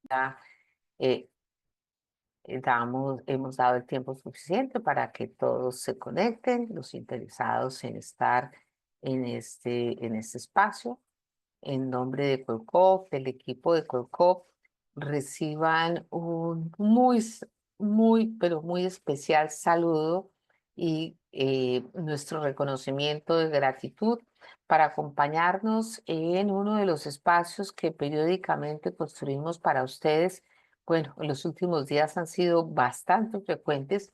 Ya, eh, hemos dado el tiempo suficiente para que todos se conecten, los interesados en estar en este espacio. En nombre de Colcop, del equipo de Colcop, reciban un pero muy especial saludo y nuestro reconocimiento de gratitud para acompañarnos en uno de los espacios que periódicamente construimos para ustedes. Bueno, en los últimos días han sido bastante frecuentes,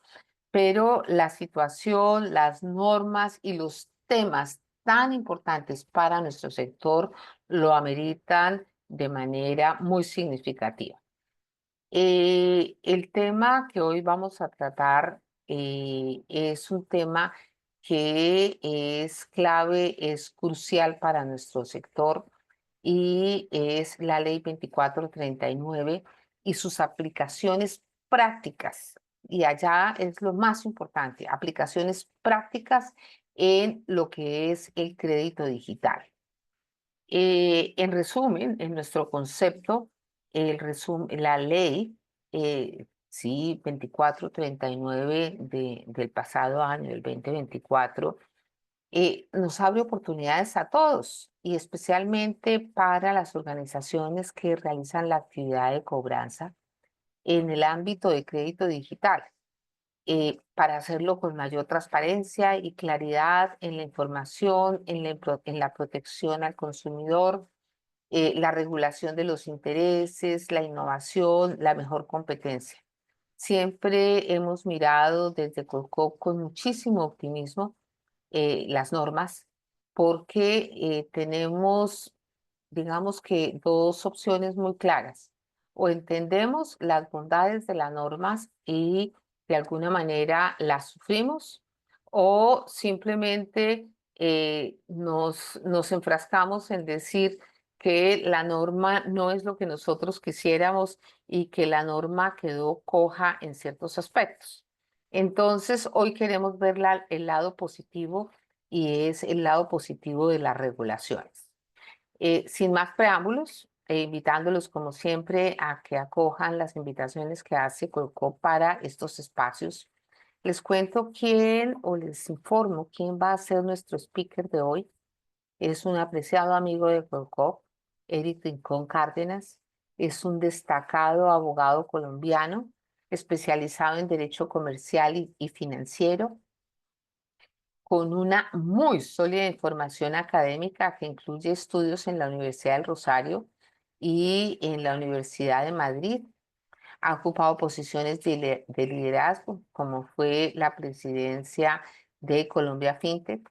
pero la situación, las normas y los temas tan importantes para nuestro sector lo ameritan de manera muy significativa. El tema que hoy vamos a tratar es un tema que es clave, es crucial para nuestro sector y es la Ley 2439 y sus aplicaciones prácticas. Y allá es lo más importante, aplicaciones prácticas en lo que es el crédito digital. En resumen, en nuestro concepto, la ley, sí, 2439 del pasado año, del 2024, nos abre oportunidades a todos y especialmente para las organizaciones que realizan la actividad de cobranza en el ámbito de crédito digital, para hacerlo con mayor transparencia y claridad en la información, en la protección al consumidor, la regulación de los intereses, la innovación, la mejor competencia. Siempre hemos mirado desde Colcop con muchísimo optimismo las normas porque tenemos, digamos que, dos opciones muy claras. O entendemos las bondades de las normas y de alguna manera las sufrimos, o simplemente nos enfrascamos en decir que la norma no es lo que nosotros quisiéramos y que la norma quedó coja en ciertos aspectos. Entonces, hoy queremos ver el lado positivo y es el lado positivo de las regulaciones. Sin más preámbulos, invitándolos como siempre a que acojan las invitaciones que hace Colcop para estos espacios. Les cuento quién o les informo quién va a ser nuestro speaker de hoy. Es un apreciado amigo de Colcop, Eric Rincón Cárdenas. Es un destacado abogado colombiano especializado en derecho comercial y financiero, con una muy sólida información académica que incluye estudios en la Universidad del Rosario y en la Universidad de Madrid. Ha ocupado posiciones de liderazgo, como fue la presidencia de Colombia FinTech.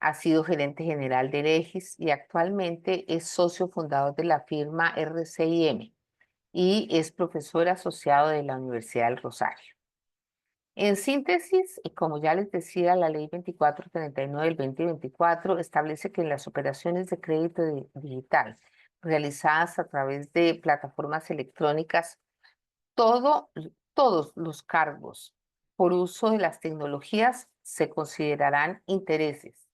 Ha sido gerente general de Regis y actualmente es socio fundador de la firma RCIM y es profesor asociado de la Universidad del Rosario. En síntesis, y como ya les decía, la Ley 2439 del 2024 establece que en las operaciones de crédito digital realizadas a través de plataformas electrónicas, todo, todos los cargos por uso de las tecnologías se considerarán intereses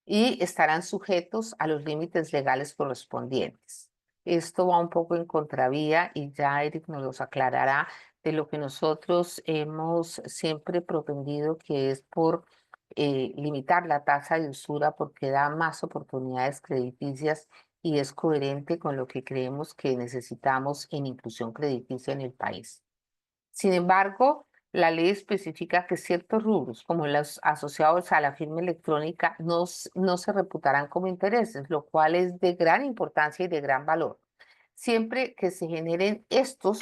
y estarán sujetos a los límites legales correspondientes. Esto va un poco en contravía y ya Eric nos los aclarará de lo que nosotros hemos siempre propendido, que es por limitar la tasa de usura porque da más oportunidades crediticias y es coherente con lo que creemos que necesitamos en inclusión crediticia en el país. Sin embargo, la ley especifica que ciertos rubros, como los asociados a la firma electrónica, no se reputarán como intereses, lo cual es de gran importancia y de gran valor, siempre que se generen estos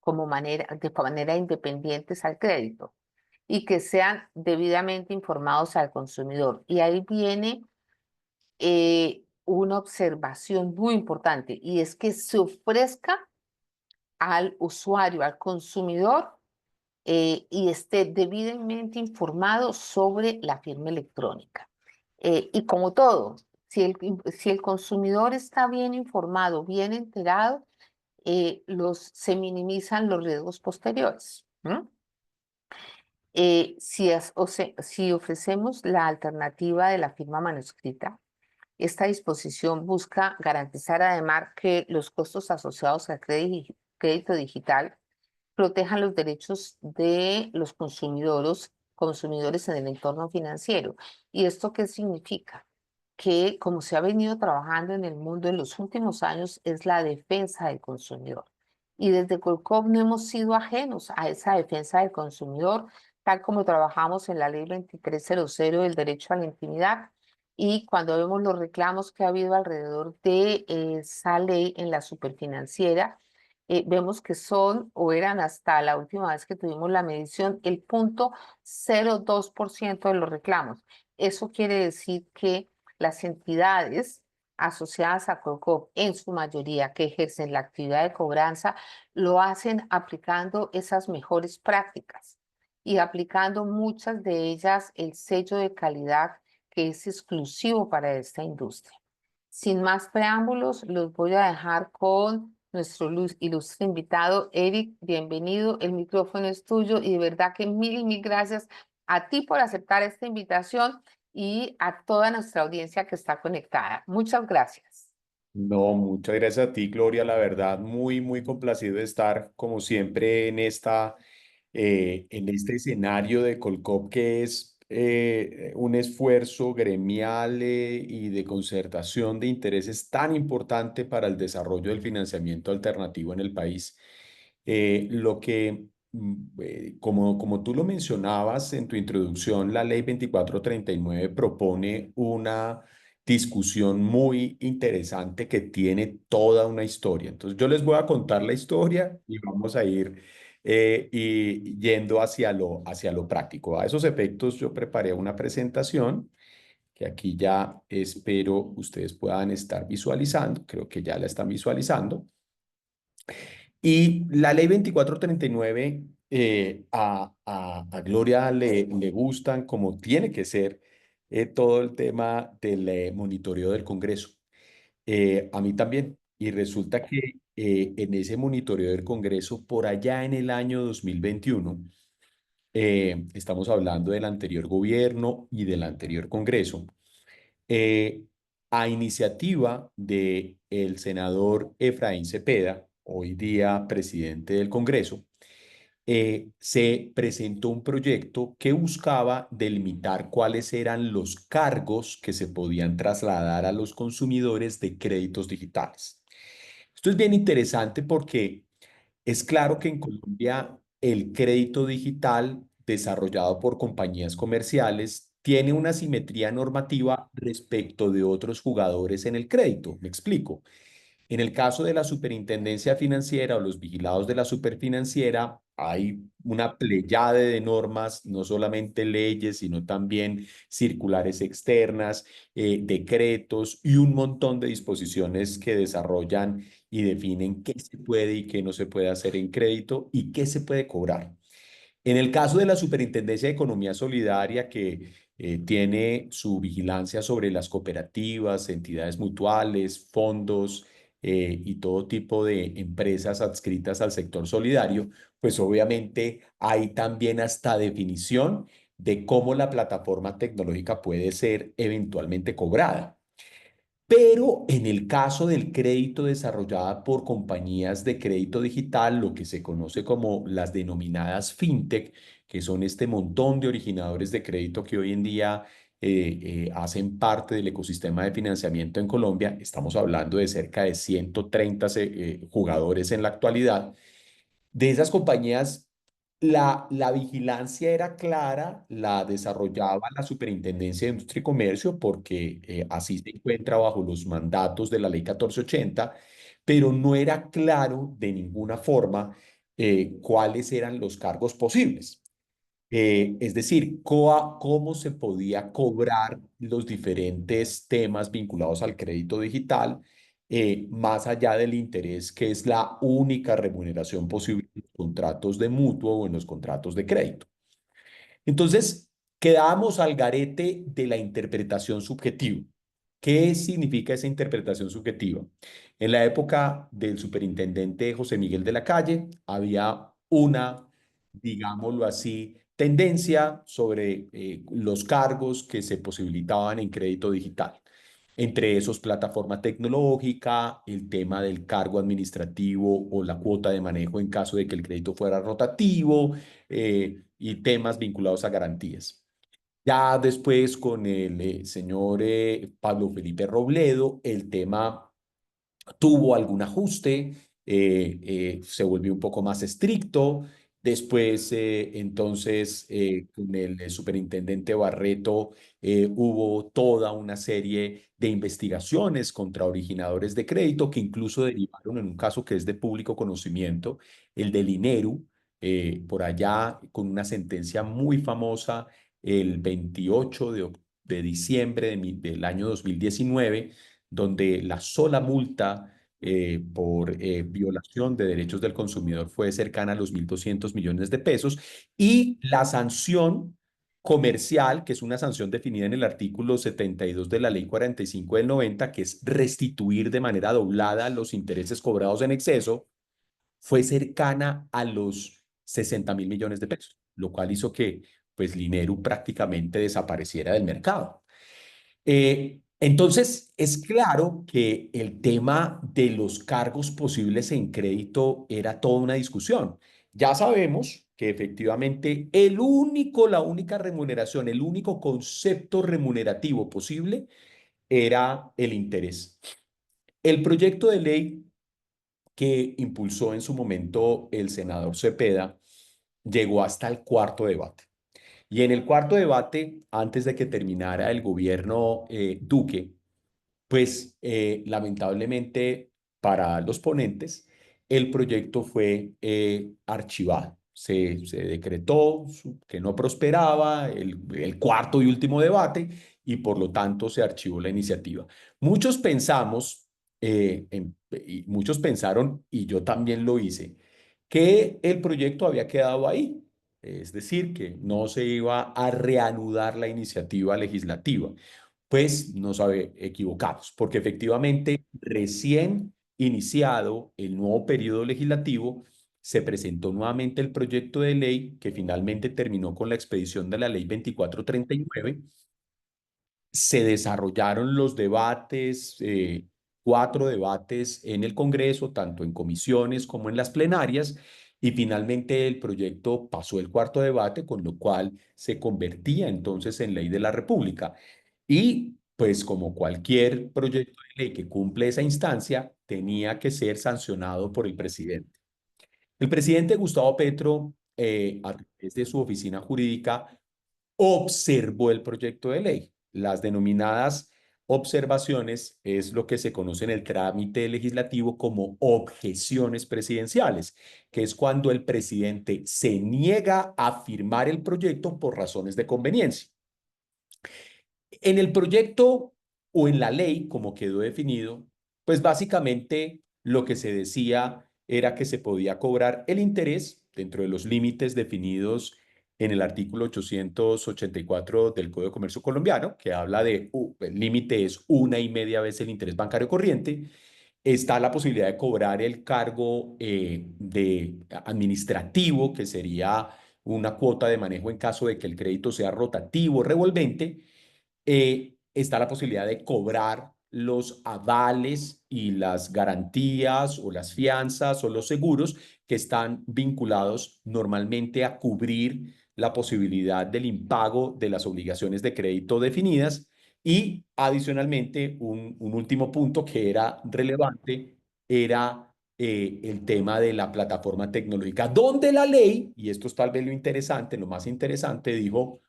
de manera independientes al crédito y que sean debidamente informados al consumidor. Y ahí viene una observación muy importante, y es que se ofrezca al usuario, al consumidor, y esté debidamente informado sobre la firma electrónica. Y como todo, si el consumidor está bien informado, bien enterado, se minimizan los riesgos posteriores. Si ofrecemos la alternativa de la firma manuscrita, Esta disposición busca garantizar además que los costos asociados al crédito digital protejan los derechos de los consumidores en el entorno financiero. ¿Y esto qué significa? Que como se ha venido trabajando en el mundo en los últimos años es la defensa del consumidor. Y desde Colcom no hemos sido ajenos a esa defensa del consumidor, tal como trabajamos en la ley 2300 del derecho a la intimidad. Y cuando vemos los reclamos que ha habido alrededor de esa ley en la superfinanciera, vemos que son o eran hasta la última vez que tuvimos la medición el 0,02% de los reclamos. Eso quiere decir que las entidades asociadas a COCOP, en su mayoría que ejercen la actividad de cobranza, lo hacen aplicando esas mejores prácticas y aplicando muchas de ellas el sello de calidad que es exclusivo para esta industria. Sin más preámbulos, los voy a dejar con nuestro ilustre invitado. Eric, bienvenido. El micrófono es tuyo y de verdad que mil gracias a ti por aceptar esta invitación y a toda nuestra audiencia que está conectada. Muchas gracias. No, muchas gracias a ti, Gloria. La verdad, muy complacido de estar, como siempre, en este escenario de Colcop, que es un esfuerzo gremial y de concertación de intereses tan importante para el desarrollo del financiamiento alternativo en el país. Como tú lo mencionabas en tu introducción, la ley 2439 propone una discusión muy interesante que tiene toda una historia. Entonces, yo les voy a contar la historia y vamos a ir y yendo hacia lo práctico. A esos efectos, yo preparé una presentación que aquí ya espero ustedes puedan estar visualizando. Creo que ya la están visualizando. Y la ley 2439 a Gloria le gustan como tiene que ser todo el tema del monitoreo del Congreso. A mí también. Y resulta que en ese monitoreo del Congreso, por allá en el año 2021, estamos hablando del anterior gobierno y del anterior Congreso, eh, a iniciativa de el senador Efraín Cepeda, hoy día presidente del Congreso, se presentó un proyecto que buscaba delimitar cuáles eran los cargos que se podían trasladar a los consumidores de créditos digitales. Esto es bien interesante porque es claro que en Colombia el crédito digital desarrollado por compañías comerciales tiene una simetría normativa respecto de otros jugadores en el crédito. Me explico. En el caso de la superintendencia financiera o los vigilados de la superfinanciera, hay una pleyade de normas, no solamente leyes, sino también circulares externas, decretos y un montón de disposiciones que desarrollan y definen qué se puede y qué no se puede hacer en crédito y qué se puede cobrar. En el caso de la Superintendencia de Economía Solidaria, que tiene su vigilancia sobre las cooperativas, entidades mutuales, fondos y todo tipo de empresas adscritas al sector solidario, pues obviamente hay también hasta definición de cómo la plataforma tecnológica puede ser eventualmente cobrada. Pero en el caso del crédito desarrollada por compañías de crédito digital, lo que se conoce como las denominadas fintech, que son este montón de originadores de crédito que hoy en día hacen parte del ecosistema de financiamiento en Colombia, estamos hablando de cerca de 130 jugadores en la actualidad. De esas compañías, la vigilancia era clara, la desarrollaba la Superintendencia de Industria y Comercio porque así se encuentra bajo los mandatos de la Ley 1480, pero no era claro de ninguna forma cuáles eran los cargos posibles. Es decir, cómo se podía cobrar los diferentes temas vinculados al crédito digital, más allá del interés, que es la única remuneración posible en los contratos de mutuo o en los contratos de crédito. Entonces, quedábamos al garete de la interpretación subjetiva. ¿Qué significa esa interpretación subjetiva? En la época del superintendente José Miguel de la Calle, había una, digámoslo así, tendencia sobre los cargos que se posibilitaban en crédito digital. Entre esos, plataforma tecnológica, el tema del cargo administrativo o la cuota de manejo en caso de que el crédito fuera rotativo, y temas vinculados a garantías. Ya después con el señor Pablo Felipe Robledo, el tema tuvo algún ajuste, se volvió un poco más estricto. Después, entonces, con el superintendente Barreto, hubo toda una serie de investigaciones contra originadores de crédito que incluso derivaron en un caso que es de público conocimiento, el del INERU, por allá con una sentencia muy famosa el 28 de diciembre del año 2019, donde la sola multa por violación de derechos del consumidor fue cercana a los 1.200 millones de pesos, y la sanción comercial, que es una sanción definida en el artículo 72 de la Ley 45 del 90, que es restituir de manera doblada los intereses cobrados en exceso, fue cercana a los 60.000 millones de pesos, lo cual hizo que pues Lineru prácticamente desapareciera del mercado. Entonces, es claro que el tema de los cargos posibles en crédito era toda una discusión. Ya sabemos que efectivamente la única remuneración, el único concepto remunerativo posible era el interés. El proyecto de ley que impulsó en su momento el senador Cepeda llegó hasta el cuarto debate. Y en el cuarto debate, antes de que terminara el gobierno Duque, pues lamentablemente para los ponentes, el proyecto fue archivado. Se decretó que no prosperaba el cuarto y último debate, y por lo tanto se archivó la iniciativa. Muchos pensamos, y muchos pensaron, y yo también lo hice, que el proyecto había quedado ahí. Es decir, que no se iba a reanudar la iniciativa legislativa. Pues nos equivocamos, porque efectivamente recién iniciado el nuevo periodo legislativo, se presentó nuevamente el proyecto de ley que finalmente terminó con la expedición de la ley 2439. Se desarrollaron los debates, 4 debates en el Congreso, tanto en comisiones como en las plenarias, y finalmente el proyecto pasó el cuarto debate, con lo cual se convertía entonces en ley de la República. Y pues como cualquier proyecto de ley que cumple esa instancia, tenía que ser sancionado por el presidente. El presidente Gustavo Petro, a través de su oficina jurídica, observó el proyecto de ley. Las denominadas observaciones es lo que se conoce en el trámite legislativo como objeciones presidenciales, que es cuando el presidente se niega a firmar el proyecto por razones de conveniencia. En el proyecto o en la ley, como quedó definido, pues básicamente lo que se decía era que se podía cobrar el interés dentro de los límites definidos en el artículo 884 del Código de Comercio colombiano, que habla de el límite es 1,5 veces el interés bancario corriente. Está la posibilidad de cobrar el cargo de administrativo, que sería una cuota de manejo en caso de que el crédito sea rotativo, revolvente. Está la posibilidad de cobrar los avales y las garantías o las fianzas o los seguros que están vinculados normalmente a cubrir la posibilidad del impago de las obligaciones de crédito definidas. Y adicionalmente, un último punto que era relevante era el tema de la plataforma tecnológica, donde la ley, y esto es tal vez lo interesante, lo más interesante, dijo,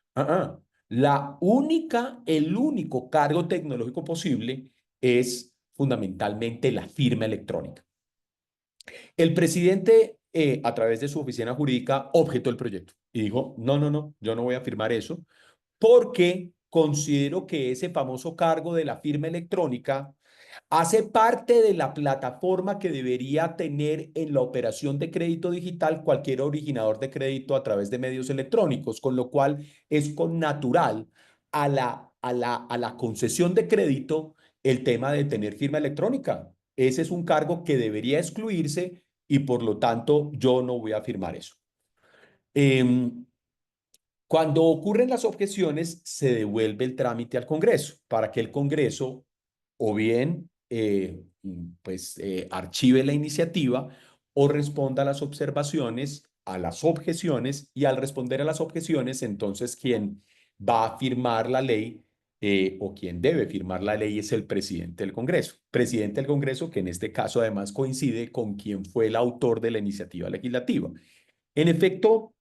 el único cargo tecnológico posible es fundamentalmente la firma electrónica. El presidente, a través de su oficina jurídica, objetó el proyecto y dijo, no, no, no, yo no voy a firmar eso, porque considero que ese famoso cargo de la firma electrónica hace parte de la plataforma que debería tener en la operación de crédito digital cualquier originador de crédito a través de medios electrónicos, con lo cual es con natural a la concesión de crédito el tema de tener firma electrónica. Ese es un cargo que debería excluirse, y por lo tanto yo no voy a firmar eso. Em, Cuando ocurren las objeciones, se devuelve el trámite al Congreso para que el Congreso o bien archive la iniciativa o responda a las observaciones, a las objeciones, y al responder a las objeciones, entonces quien va a firmar la ley o quien debe firmar la ley es el presidente del Congreso. Presidente del Congreso que en este caso además coincide con quien fue el autor de la iniciativa legislativa. En efecto,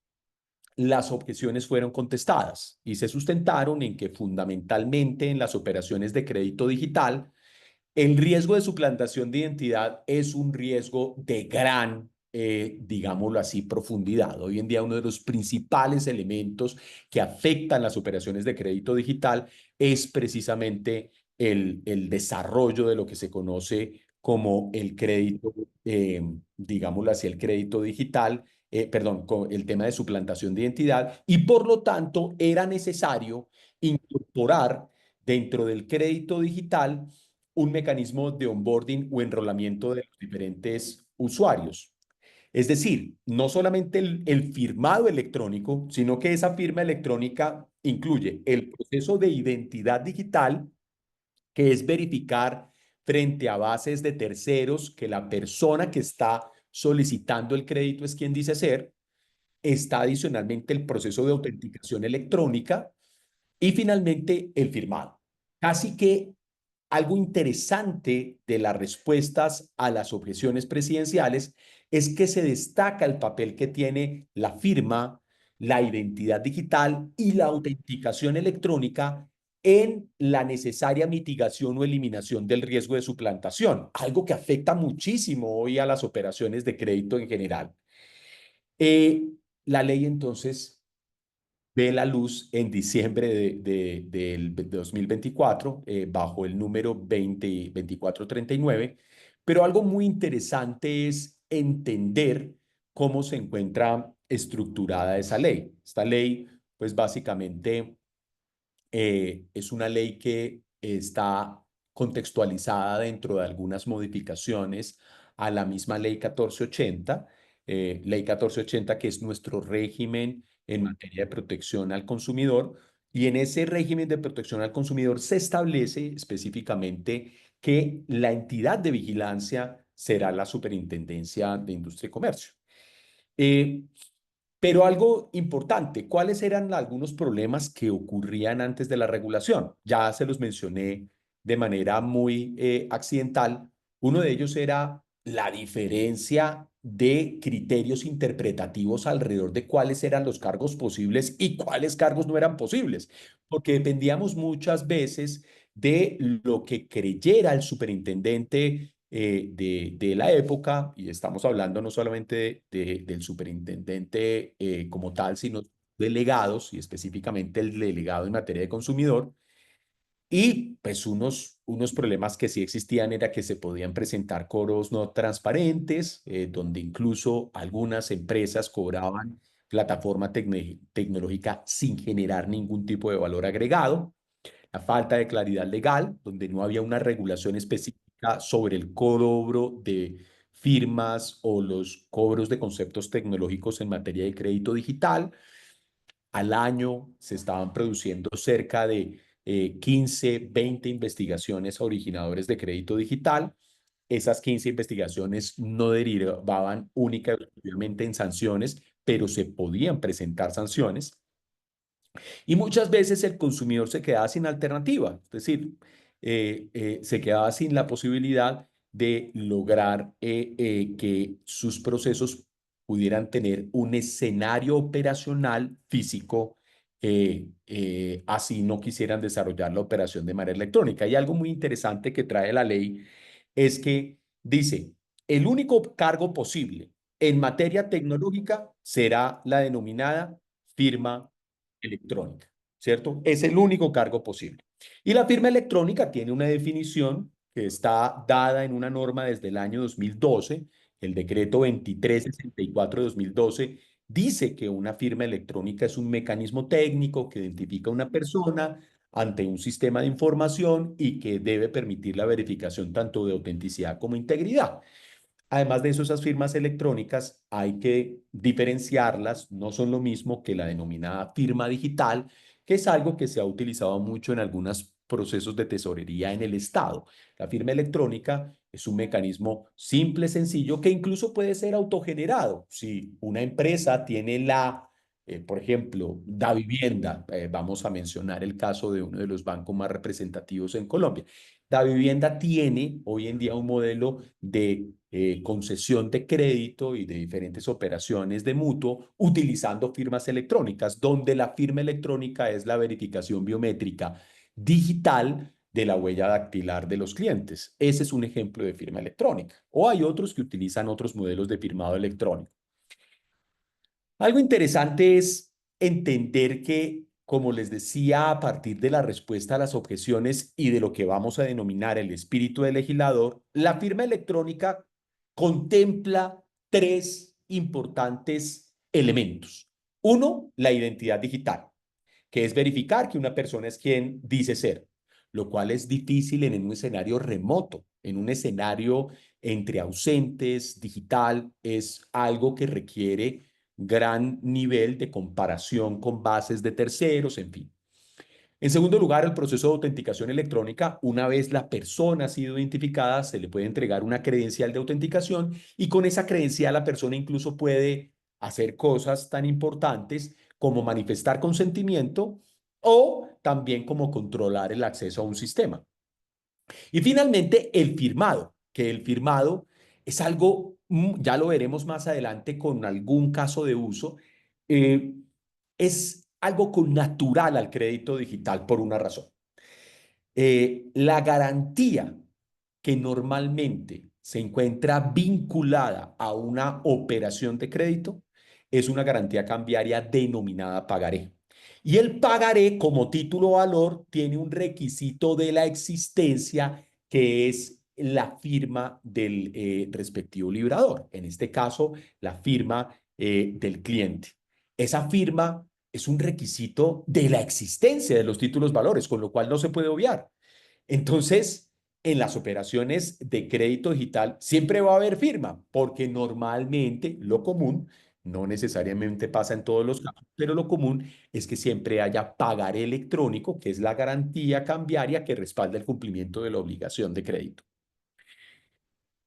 las objeciones fueron contestadas y se sustentaron en que fundamentalmente en las operaciones de crédito digital, el riesgo de suplantación de identidad es un riesgo de gran, digámoslo así, profundidad. Hoy en día uno de los principales elementos que afectan las operaciones de crédito digital es precisamente el desarrollo de lo que se conoce como el crédito, digámoslo así, el crédito digital, perdón, con el tema de suplantación de identidad, y por lo tanto era necesario incorporar dentro del crédito digital un mecanismo de onboarding o enrolamiento de los diferentes usuarios. Es decir, no solamente el firmado electrónico, sino que esa firma electrónica incluye el proceso de identidad digital, que es verificar frente a bases de terceros que la persona que está solicitando el crédito es quien dice ser. Está adicionalmente el proceso de autenticación electrónica y finalmente el firmado. Casi que algo interesante de las respuestas a las objeciones presidenciales es que se destaca el papel que tiene la firma, la identidad digital y la autenticación electrónica en la necesaria mitigación o eliminación del riesgo de suplantación, algo que afecta muchísimo hoy a las operaciones de crédito en general. Eh, la ley entonces ve la luz en diciembre del 2024 bajo el número 2439, pero algo muy interesante es entender cómo se encuentra estructurada esa ley. Esta ley, pues básicamente es una ley que está contextualizada dentro de algunas modificaciones a la misma ley 1480, ley 1480 que es nuestro régimen en materia de protección al consumidor. Y en ese régimen de protección al consumidor se establece específicamente que la entidad de vigilancia será la Superintendencia de Industria y Comercio. Eh, pero algo importante, ¿cuáles eran algunos problemas que ocurrían antes de la regulación? Ya se los mencioné de manera muy accidental. Uno de ellos era la diferencia de criterios interpretativos alrededor de cuáles eran los cargos posibles y cuáles cargos no eran posibles, porque dependíamos muchas veces de lo que creyera el superintendente de la época, y estamos hablando no solamente del superintendente como tal, sino delegados, y específicamente el delegado en materia de consumidor. Y pues unos problemas que sí existían era que se podían presentar cobros no transparentes, donde incluso algunas empresas cobraban plataforma tecnológica sin generar ningún tipo de valor agregado, la falta de claridad legal, donde no había una regulación específica sobre el cobro de firmas o los cobros de conceptos tecnológicos en materia de crédito digital. Al año se estaban produciendo cerca de 15, 20 investigaciones a originadores de crédito digital. Esas 15 investigaciones no derivaban única y exclusivamente en sanciones, pero se podían presentar sanciones. Y muchas veces el consumidor se quedaba sin alternativa, es decir, se quedaba sin la posibilidad de lograr que sus procesos pudieran tener un escenario operacional físico, así no quisieran desarrollar la operación de manera electrónica. Y algo muy interesante que trae la ley es que dice, el único cargo posible en materia tecnológica será la denominada firma electrónica, ¿cierto? Es el único cargo posible. Y la firma electrónica tiene una definición que está dada en una norma desde el año 2012, el decreto 2364 de 2012 dice que una firma electrónica es un mecanismo técnico que identifica a una persona ante un sistema de información y que debe permitir la verificación tanto de autenticidad como integridad. Además de eso, esas firmas electrónicas hay que diferenciarlas, no son lo mismo que la denominada firma digital, que es algo que se ha utilizado mucho en algunas procesos de tesorería en el Estado. La firma electrónica es un mecanismo simple, sencillo, que incluso puede ser autogenerado. Si una empresa tiene por ejemplo, Davivienda, vamos a mencionar el caso de uno de los bancos más representativos en Colombia. Davivienda tiene hoy en día un modelo de concesión de crédito y de diferentes operaciones de mutuo utilizando firmas electrónicas, donde la firma electrónica es la verificación biométrica digital de la huella dactilar de los clientes. Ese es un ejemplo de firma electrónica. O hay otros que utilizan otros modelos de firmado electrónico. Algo interesante es entender que, como les decía, a partir de la respuesta a las objeciones y de lo que vamos a denominar el espíritu del legislador, la firma electrónica contempla tres importantes elementos. Uno, la identidad digital, que es verificar que una persona es quien dice ser, lo cual es difícil en un escenario remoto, en un escenario entre ausentes, digital, es algo que requiere gran nivel de comparación con bases de terceros, en fin. En segundo lugar, el proceso de autenticación electrónica, una vez la persona ha sido identificada, se le puede entregar una credencial de autenticación y con esa credencial la persona incluso puede hacer cosas tan importantes como manifestar consentimiento o también como controlar el acceso a un sistema. Y finalmente, el firmado, que el firmado es algo, ya lo veremos más adelante con algún caso de uso, eh, es algo natural al crédito digital por una razón. La garantía que normalmente se encuentra vinculada a una operación de crédito es una garantía cambiaria denominada pagaré. Y el pagaré como título o valor tiene un requisito de la existencia que es la firma del respectivo librador, en este caso la firma del cliente. Esa firma es un requisito de la existencia de los títulos valores, con lo cual no se puede obviar. Entonces, en las operaciones de crédito digital siempre va a haber firma, porque normalmente lo común, no necesariamente pasa en todos los casos, pero lo común es que siempre haya pagaré electrónico, que es la garantía cambiaria que respalda el cumplimiento de la obligación de crédito.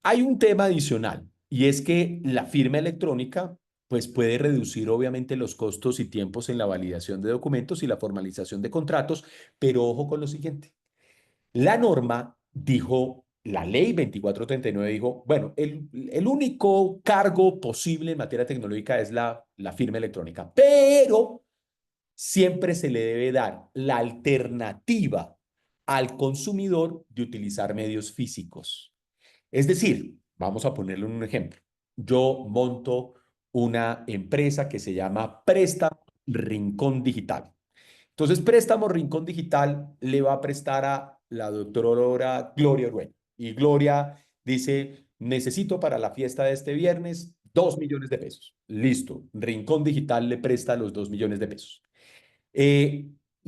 Hay un tema adicional y es que la firma electrónica pues puede reducir obviamente los costos y tiempos en la validación de documentos y la formalización de contratos, pero ojo con lo siguiente. La norma dijo, la ley 2439 dijo, bueno, el único cargo posible en materia tecnológica es la firma electrónica, pero siempre se le debe dar la alternativa al consumidor de utilizar medios físicos. Es decir, vamos a ponerle un ejemplo. Yo monto una empresa que se llama Préstamo Rincón Digital. Entonces, Préstamo Rincón Digital le va a prestar a la doctora Gloria Orwell. Y Gloria dice, necesito para la fiesta de este viernes 2 millones de pesos. Listo. Rincón Digital le presta los 2 millones de pesos.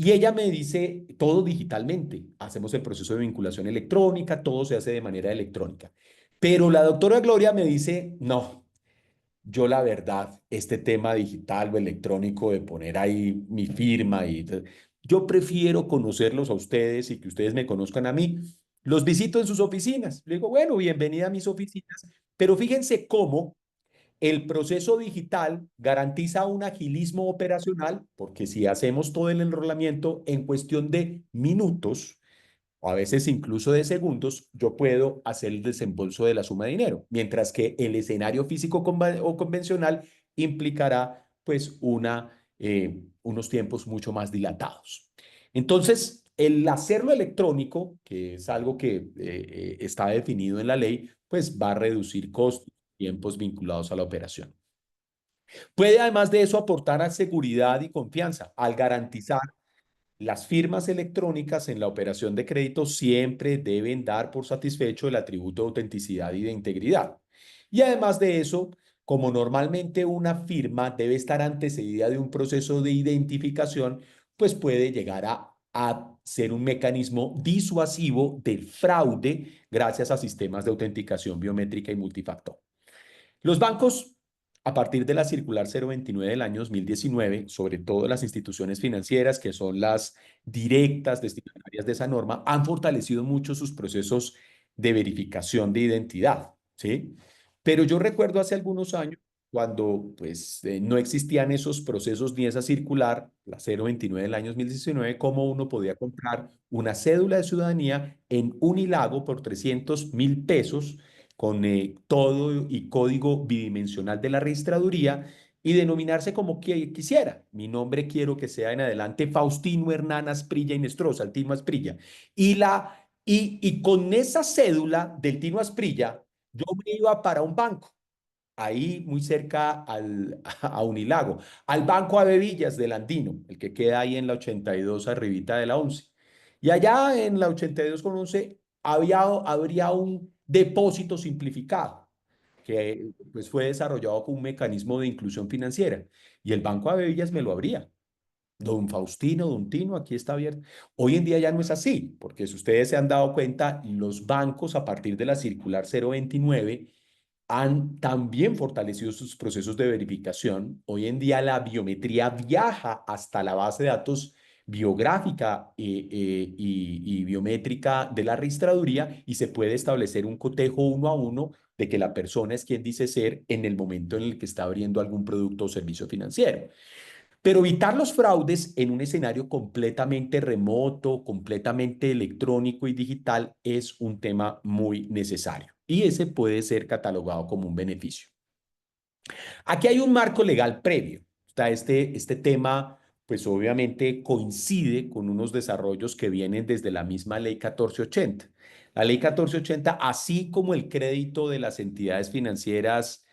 Y ella me dice, todo digitalmente. Hacemos el proceso de vinculación electrónica, todo se hace de manera electrónica. Pero la doctora Gloria me dice, no, yo la verdad, este tema digital o electrónico de poner ahí mi firma yo prefiero conocerlos a ustedes y que ustedes me conozcan a mí. Los visito en sus oficinas. Le digo, bueno, bienvenida a mis oficinas, pero fíjense cómo el proceso digital garantiza un agilismo operacional, porque si hacemos todo el enrolamiento en cuestión de minutos, o a veces incluso de segundos, yo puedo hacer el desembolso de la suma de dinero, mientras que el escenario físico o convencional implicará pues unos tiempos mucho más dilatados. Entonces, el hacerlo electrónico, que es algo que está definido en la ley, pues va a reducir costos, tiempos vinculados a la operación. Puede además de eso aportar a seguridad y confianza al garantizar las firmas electrónicas en la operación de crédito siempre deben dar por satisfecho el atributo de autenticidad y de integridad. Y además de eso, como normalmente una firma debe estar antecedida de un proceso de identificación, pues puede llegar a ser un mecanismo disuasivo del fraude gracias a sistemas de autenticación biométrica y multifactor. Los bancos, a partir de la circular 029 del año 2019, sobre todo las instituciones financieras, que son las directas destinatarias garantías de esa norma, han fortalecido mucho sus procesos de verificación de identidad, ¿sí? Pero yo recuerdo hace algunos años, cuando pues no existían esos procesos ni esa circular, la 029 del año 2019, cómo uno podía comprar una cédula de ciudadanía en Unilago por 300.000 pesos con todo y código bidimensional de la registraduría y denominarse como quisiera. Mi nombre quiero que sea en adelante Faustino Hernán Asprilla Inestrosa, el Tino Asprilla. Y con esa cédula del Tino Asprilla, yo me iba para un banco ahí muy cerca a Unilago, al Banco Avevillas del Andino, el que queda ahí en la 82 arribita de la 11. Y allá en la 82 con 11 habría un depósito simplificado que pues, fue desarrollado con un mecanismo de inclusión financiera y el Banco Avevillas me lo abría. Don Faustino, don Tino, aquí está abierto. Hoy en día ya no es así, porque si ustedes se han dado cuenta, los bancos a partir de la circular 029 han también fortalecido sus procesos de verificación. Hoy en día la biometría viaja hasta la base de datos biográfica y biométrica de la registraduría y se puede establecer un cotejo uno a uno de que la persona es quien dice ser en el momento en el que está abriendo algún producto o servicio financiero. Pero evitar los fraudes en un escenario completamente remoto, completamente electrónico y digital es un tema muy necesario y ese puede ser catalogado como un beneficio. Aquí hay un marco legal previo. Este tema, pues obviamente coincide con unos desarrollos que vienen desde la misma ley 1480. La ley 1480, así como el crédito de las entidades financieras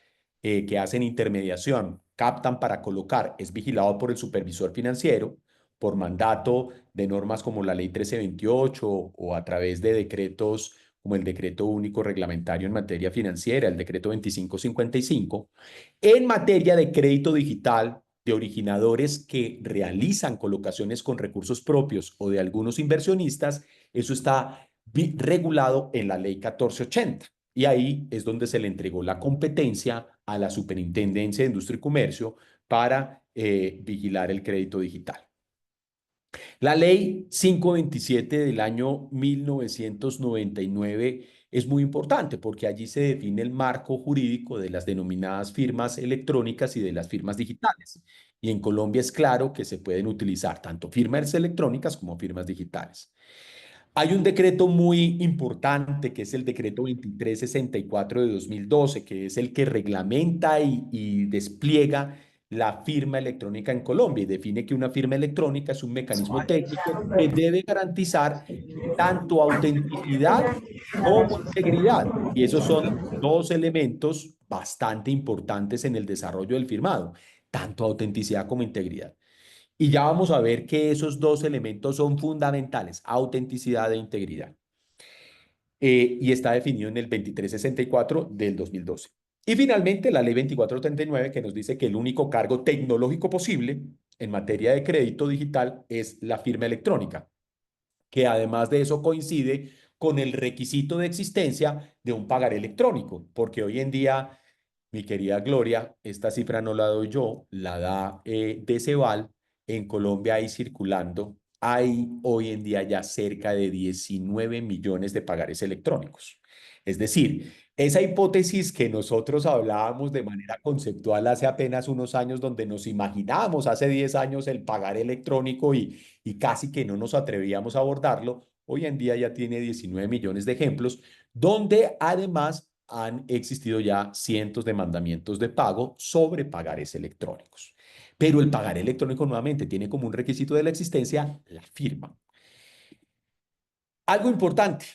que hacen intermediación, captan para colocar, es vigilado por el supervisor financiero, por mandato de normas como la ley 1328 o a través de decretos como el decreto único reglamentario en materia financiera, el decreto 2555 en materia de crédito digital de originadores que realizan colocaciones con recursos propios o de algunos inversionistas, eso está regulado en la ley 1480. Y ahí es donde se le entregó la competencia a la Superintendencia de Industria y Comercio para vigilar el crédito digital. La ley 527 del año 1999 es muy importante porque allí se define el marco jurídico de las denominadas firmas electrónicas y de las firmas digitales. Y en Colombia es claro que se pueden utilizar tanto firmas electrónicas como firmas digitales. Hay un decreto muy importante que es el decreto 2364 de 2012, que es el que reglamenta y despliega la firma electrónica en Colombia y define que una firma electrónica es un mecanismo técnico que debe garantizar tanto autenticidad como integridad. Y esos son dos elementos bastante importantes en el desarrollo del firmado, tanto autenticidad como integridad. Y ya vamos a ver que esos dos elementos son fundamentales, autenticidad e integridad. Y está definido en el 2364 del 2012. Y finalmente la ley 2439 que nos dice que el único cargo tecnológico posible en materia de crédito digital es la firma electrónica, que además de eso coincide con el requisito de existencia de un pagaré electrónico, porque hoy en día, mi querida Gloria, esta cifra no la doy yo, la da Deceval, en Colombia hay circulando, hay hoy en día ya cerca de 19 millones de pagares electrónicos. Es decir, esa hipótesis que nosotros hablábamos de manera conceptual hace apenas unos años, donde nos imaginábamos hace 10 años el pagar electrónico y casi que no nos atrevíamos a abordarlo, hoy en día ya tiene 19 millones de ejemplos, donde además han existido ya cientos de mandamientos de pago sobre pagares electrónicos. Pero el pagar electrónico nuevamente tiene como un requisito de la existencia la firma. Algo importante,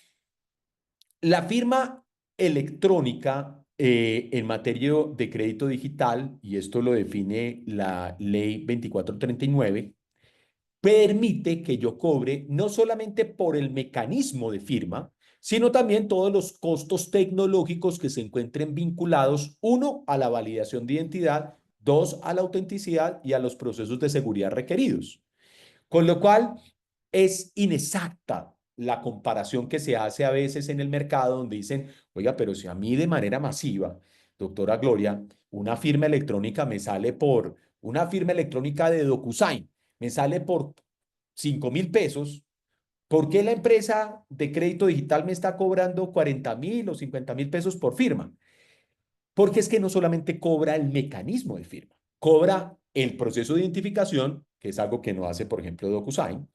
la firma electrónica en materia de crédito digital, y esto lo define la ley 2439, permite que yo cobre no solamente por el mecanismo de firma, sino también todos los costos tecnológicos que se encuentren vinculados, uno, a la validación de identidad, dos, a la autenticidad y a los procesos de seguridad requeridos. Con lo cual, es inexacta la comparación que se hace a veces en el mercado donde dicen, oiga, pero si a mí de manera masiva, doctora Gloria, una firma electrónica me sale por, una firma electrónica de DocuSign, me sale por 5.000 pesos, ¿Por qué la empresa de crédito digital me está cobrando 40.000 o 50.000 pesos por firma? Porque es que no solamente cobra el mecanismo de firma, cobra el proceso de identificación, que es algo que no hace, por ejemplo, DocuSign,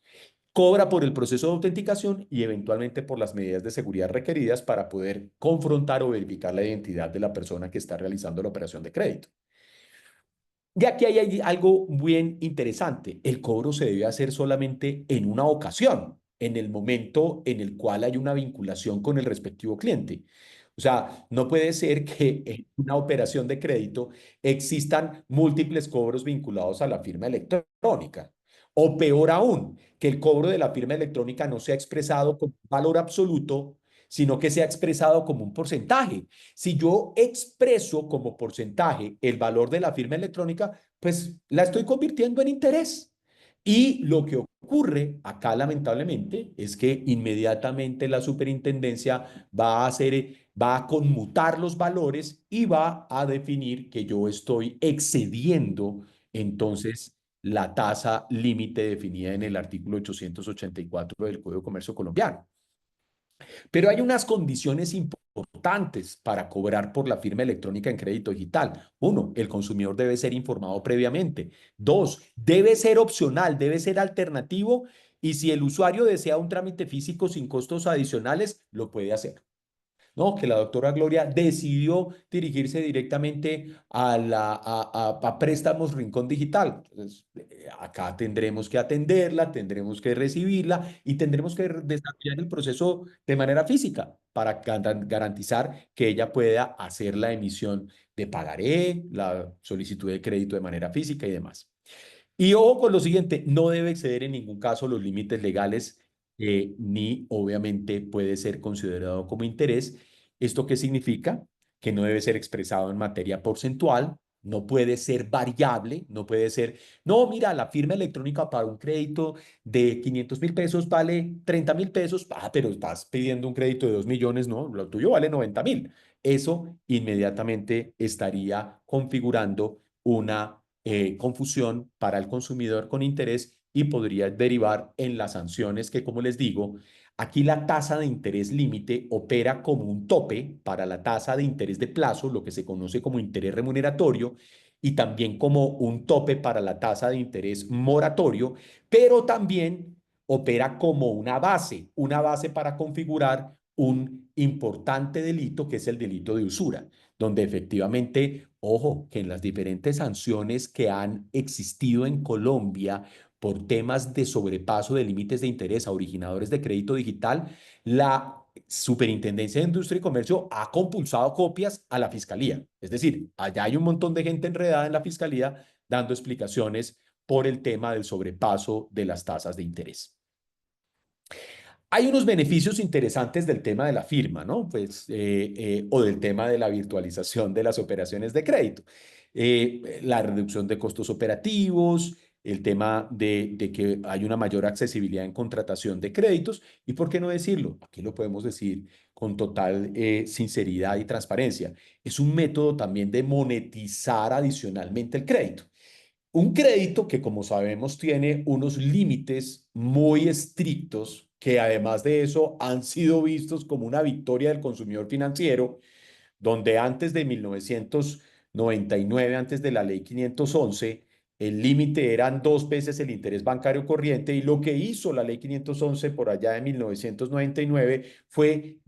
cobra por el proceso de autenticación y eventualmente por las medidas de seguridad requeridas para poder confrontar o verificar la identidad de la persona que está realizando la operación de crédito. Y aquí hay algo bien interesante. El cobro se debe hacer solamente en una ocasión, en el momento en el cual hay una vinculación con el respectivo cliente. O sea, no puede ser que en una operación de crédito existan múltiples cobros vinculados a la firma electrónica. O peor aún, que el cobro de la firma electrónica no sea expresado como un valor absoluto, sino que sea expresado como un porcentaje. Si yo expreso como porcentaje el valor de la firma electrónica, pues la estoy convirtiendo en interés. Y lo que ocurre acá, lamentablemente, es que inmediatamente la superintendencia va a conmutar los valores y va a definir que yo estoy excediendo entonces la tasa límite definida en el artículo 884 del Código de Comercio colombiano. Pero hay unas condiciones importantes para cobrar por la firma electrónica en crédito digital. Uno, el consumidor debe ser informado previamente. Dos, debe ser opcional, debe ser alternativo y si el usuario desea un trámite físico sin costos adicionales, lo puede hacer. No, que la doctora Gloria decidió dirigirse directamente a Préstamos Rincón Digital. Entonces, acá tendremos que atenderla, tendremos que recibirla y tendremos que desarrollar el proceso de manera física para garantizar que ella pueda hacer la emisión de pagaré, la solicitud de crédito de manera física y demás. Y ojo con lo siguiente, no debe exceder en ningún caso los límites legales, ni obviamente puede ser considerado como interés. ¿Esto qué significa? Que no debe ser expresado en materia porcentual, no puede ser variable, no puede ser, no, mira, la firma electrónica para un crédito de 500.000 pesos vale 30.000 pesos, pero estás pidiendo un crédito de 2 millones, no, lo tuyo vale 90.000. Eso inmediatamente estaría configurando una confusión para el consumidor con interés y podría derivar en las sanciones que, como les digo, aquí la tasa de interés límite opera como un tope para la tasa de interés de plazo, lo que se conoce como interés remuneratorio, y también como un tope para la tasa de interés moratorio, pero también opera como una base para configurar un importante delito que es el delito de usura, donde efectivamente, ojo, que en las diferentes sanciones que han existido en Colombia por temas de sobrepaso de límites de interés a originadores de crédito digital, la Superintendencia de Industria y Comercio ha compulsado copias a la Fiscalía. Es decir, allá hay un montón de gente enredada en la Fiscalía dando explicaciones por el tema del sobrepaso de las tasas de interés. Hay unos beneficios interesantes del tema de la firma, ¿no? Pues, o del tema de la virtualización de las operaciones de crédito. La reducción de costos operativos, el tema de que hay una mayor accesibilidad en contratación de créditos y, ¿por qué no decirlo? Aquí lo podemos decir con total sinceridad y transparencia. Es un método también de monetizar adicionalmente el crédito. Un crédito que, como sabemos, tiene unos límites muy estrictos que además de eso han sido vistos como una victoria del consumidor financiero, donde antes de 1999, antes de la ley 511, el límite eran 2 veces el interés bancario corriente y lo que hizo la ley 511 por allá de 1999 fue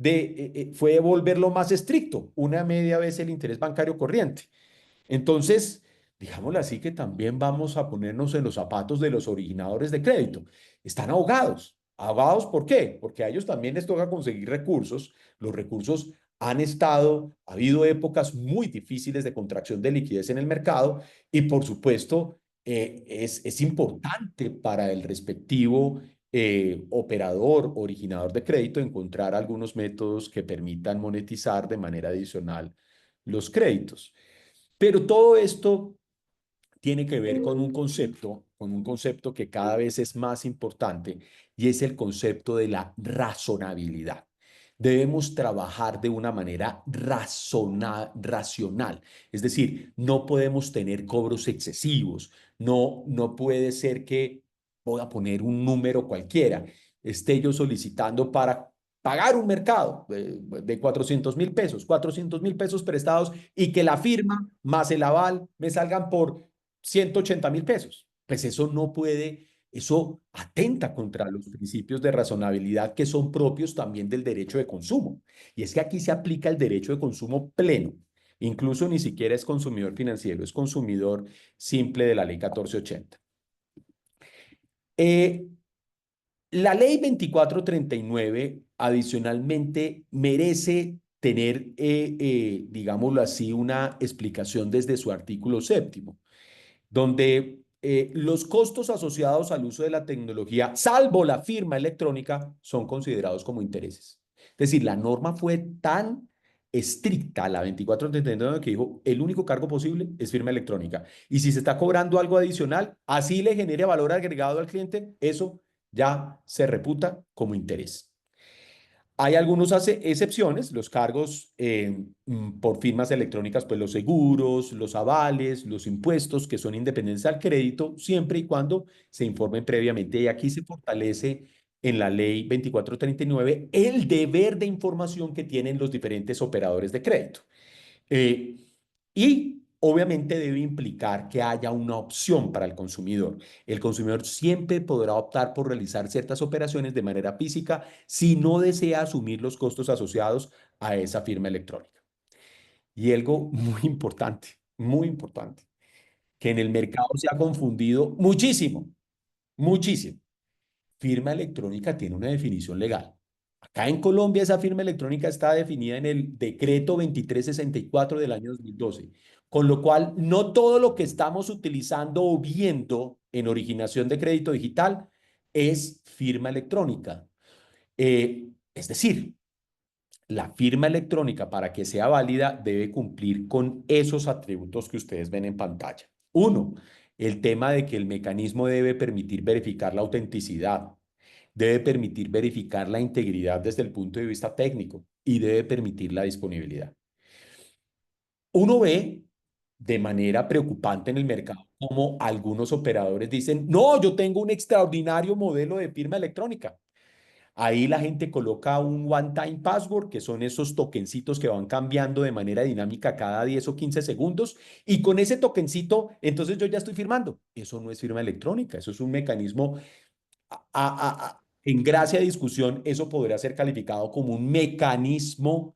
volverlo más estricto, una media vez el interés bancario corriente. Entonces, digámoslo así, que también vamos a ponernos en los zapatos de los originadores de crédito. Están ahogados. ¿Ahogados por qué? Porque a ellos también les toca conseguir recursos. Los recursos ha habido épocas muy difíciles de contracción de liquidez en el mercado y por supuesto es importante para el respectivo operador, originador de crédito, encontrar algunos métodos que permitan monetizar de manera adicional los créditos. Pero todo esto tiene que ver con un concepto que cada vez es más importante y es el concepto de la razonabilidad. Debemos trabajar de una manera racional, es decir, no podemos tener cobros excesivos, no puede ser que voy a poner un número cualquiera. esté yo solicitando para pagar un mercado de 400.000 pesos, 400.000 pesos prestados y que la firma más el aval me salgan por 180.000 pesos. Pues eso no puede, eso atenta contra los principios de razonabilidad que son propios también del derecho de consumo. Y es que aquí se aplica el derecho de consumo pleno. Incluso ni siquiera es consumidor financiero, es consumidor simple de la ley 1480. Eh, la ley 2439 adicionalmente merece tener, digámoslo así, una explicación desde su artículo séptimo, donde los costos asociados al uso de la tecnología, salvo la firma electrónica, son considerados como intereses. Es decir, la norma fue tan estricta, la 2439, que dijo, el único cargo posible es firma electrónica. Y si se está cobrando algo adicional, así le genere valor agregado al cliente, eso ya se reputa como interés. Hay algunas excepciones, los cargos por firmas electrónicas, pues los seguros, los avales, los impuestos que son independientes al crédito, siempre y cuando se informen previamente. Y aquí se fortalece en la ley 2439 el deber de información que tienen los diferentes operadores de crédito. Eh, y obviamente debe implicar que haya una opción para el consumidor. El consumidor siempre podrá optar por realizar ciertas operaciones de manera física si no desea asumir los costos asociados a esa firma electrónica. Y algo muy importante, que en el mercado se ha confundido muchísimo, muchísimo. Firma electrónica tiene una definición legal. Acá en Colombia esa firma electrónica está definida en el decreto 2364 del año 2012, con lo cual no todo lo que estamos utilizando o viendo en originación de crédito digital es firma electrónica. Es decir, la firma electrónica para que sea válida debe cumplir con esos atributos que ustedes ven en pantalla. Uno, el tema de que el mecanismo debe permitir verificar la autenticidad, debe permitir verificar la integridad desde el punto de vista técnico y debe permitir la disponibilidad. Uno ve de manera preocupante en el mercado como algunos operadores dicen, no, yo tengo un extraordinario modelo de firma electrónica. Ahí la gente coloca un one-time password, que son esos tokencitos que van cambiando de manera dinámica cada 10 o 15 segundos, y con ese tokencito, entonces yo ya estoy firmando. Eso no es firma electrónica, eso es un mecanismo en gracia de discusión, eso podría ser calificado como un mecanismo,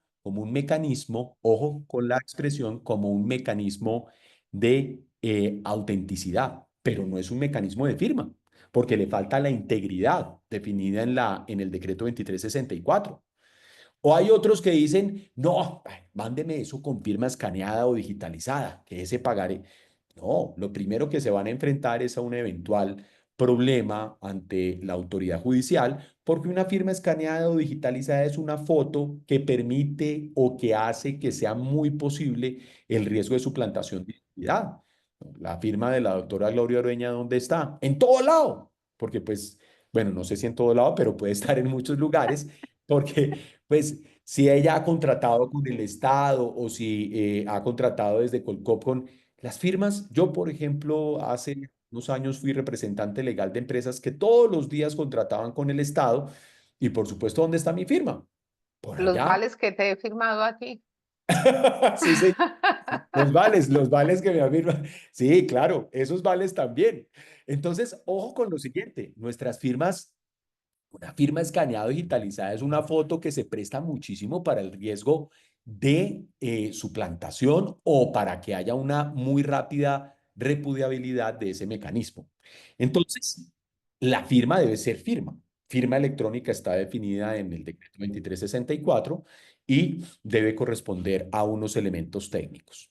ojo con la expresión, como un mecanismo de autenticidad, pero no es un mecanismo de firma, porque le falta la integridad definida en el decreto 2364. O hay otros que dicen, no, mándeme eso con firma escaneada o digitalizada, que ese pagaré. No, lo primero que se van a enfrentar es a un eventual problema ante la autoridad judicial, porque una firma escaneada o digitalizada es una foto que permite o que hace que sea muy posible el riesgo de suplantación de identidad. La firma de la doctora Gloria Oreña, ¿dónde está? En todo lado, porque pues, bueno, no sé si en todo lado, pero puede estar en muchos lugares, porque pues si ella ha contratado con el Estado o si ha contratado desde Colcop con las firmas. Yo, por ejemplo, hace unos años fui representante legal de empresas que todos los días contrataban con el Estado y por supuesto, ¿dónde está mi firma? Por Los allá. vales que te he firmado aquí. Sí, señor. Los vales que me afirman. Sí, claro, esos vales también. Entonces, ojo con lo siguiente, nuestras firmas, una firma escaneada o digitalizada es una foto que se presta muchísimo para el riesgo de suplantación o para que haya una muy rápida repudiabilidad de ese mecanismo. Entonces, la firma debe ser firma. Firma electrónica está definida en el decreto 2364 y debe corresponder a unos elementos técnicos.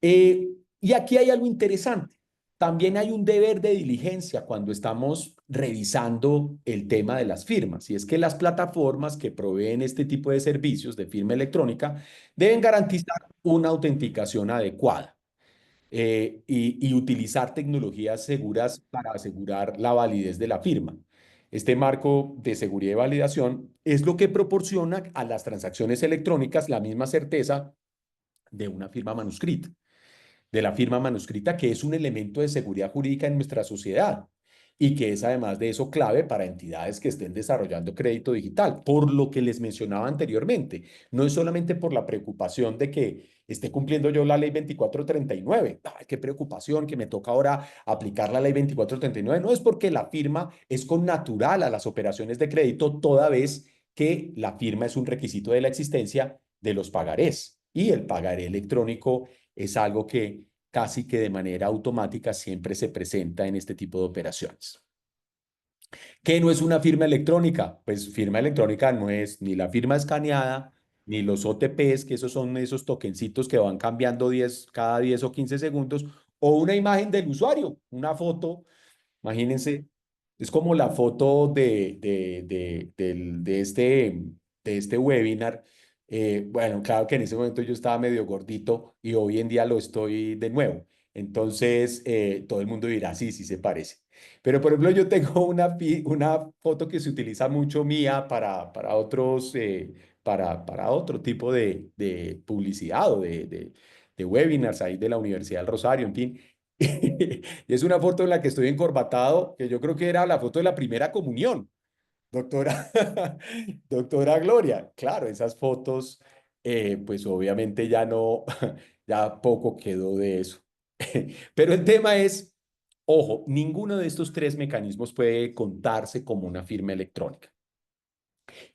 Y aquí hay algo interesante. También hay un deber de diligencia cuando estamos revisando el tema de las firmas. Y es que las plataformas que proveen este tipo de servicios de firma electrónica deben garantizar una autenticación adecuada y utilizar tecnologías seguras para asegurar la validez de la firma. Este marco de seguridad y validación es lo que proporciona a las transacciones electrónicas la misma certeza de una firma manuscrita, de la firma manuscrita, que es un elemento de seguridad jurídica en nuestra sociedad. y que es además de eso clave para entidades que estén desarrollando crédito digital, por lo que les mencionaba anteriormente. No es solamente por la preocupación de que esté cumpliendo yo la ley 2439. Ay, qué preocupación que me toca ahora aplicar la ley 2439. No es porque la firma es con natural a las operaciones de crédito, toda vez que la firma es un requisito de la existencia de los pagarés. Y el pagaré electrónico es algo que casi que de manera automática siempre se presenta en este tipo de operaciones. ¿Qué no es una firma electrónica? Pues firma electrónica no es ni la firma escaneada, ni los OTPs, que esos son esos tokencitos que van cambiando 10 cada 10 o 15 segundos, o una imagen del usuario, una foto. Imagínense, es como la foto de este webinar. Bueno, claro que en ese momento yo estaba medio gordito y hoy en día lo estoy de nuevo. Entonces, todo el mundo dirá, sí, sí se parece. Pero, por ejemplo, yo tengo una foto que se utiliza mucho mía para otros, para otro tipo de publicidad o de webinars ahí de la Universidad del Rosario, en fin. Y es una foto en la que estoy encorbatado, que yo creo que era la foto de la primera comunión, doctora, doctora Gloria. Claro, esas fotos, pues obviamente ya no, ya poco quedó de eso. Pero el tema es, ojo, ninguno de estos tres mecanismos puede contarse como una firma electrónica.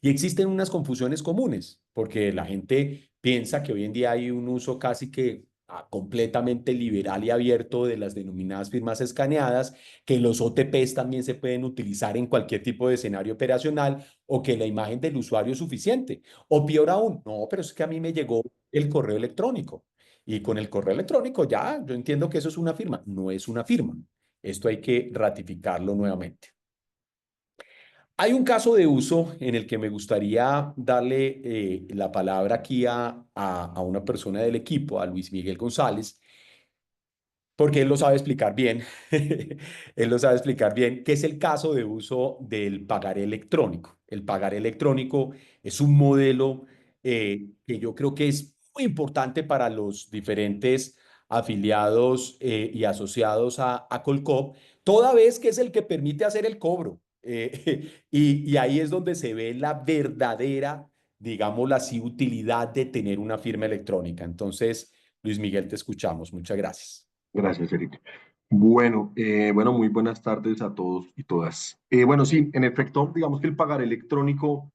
Y existen unas confusiones comunes, porque la gente piensa que hoy en día hay un uso casi que completamente liberal y abierto de las denominadas firmas escaneadas, que los OTPs también se pueden utilizar en cualquier tipo de escenario operacional o que la imagen del usuario es suficiente. O peor aún, no, pero es que a mí me llegó el correo electrónico y con el correo electrónico ya yo entiendo que eso es una firma. No es una firma. Esto hay que ratificarlo nuevamente. Hay un caso de uso en el que me gustaría darle la palabra aquí a una persona del equipo, a Luis Miguel González, porque él lo sabe explicar bien. Él lo sabe explicar bien, que es el caso de uso del pagaré electrónico. El pagaré electrónico es un modelo que yo creo que es muy importante para los diferentes afiliados y asociados a Colcop, toda vez que es el que permite hacer el cobro. Y ahí es donde se ve la verdadera, digámoslo así, utilidad de tener una firma electrónica. Entonces, Luis Miguel, te escuchamos. Muchas gracias. Gracias, Eric. Bueno, muy buenas tardes a todos y todas. Bueno, sí, en efecto, digamos que el pagar electrónico,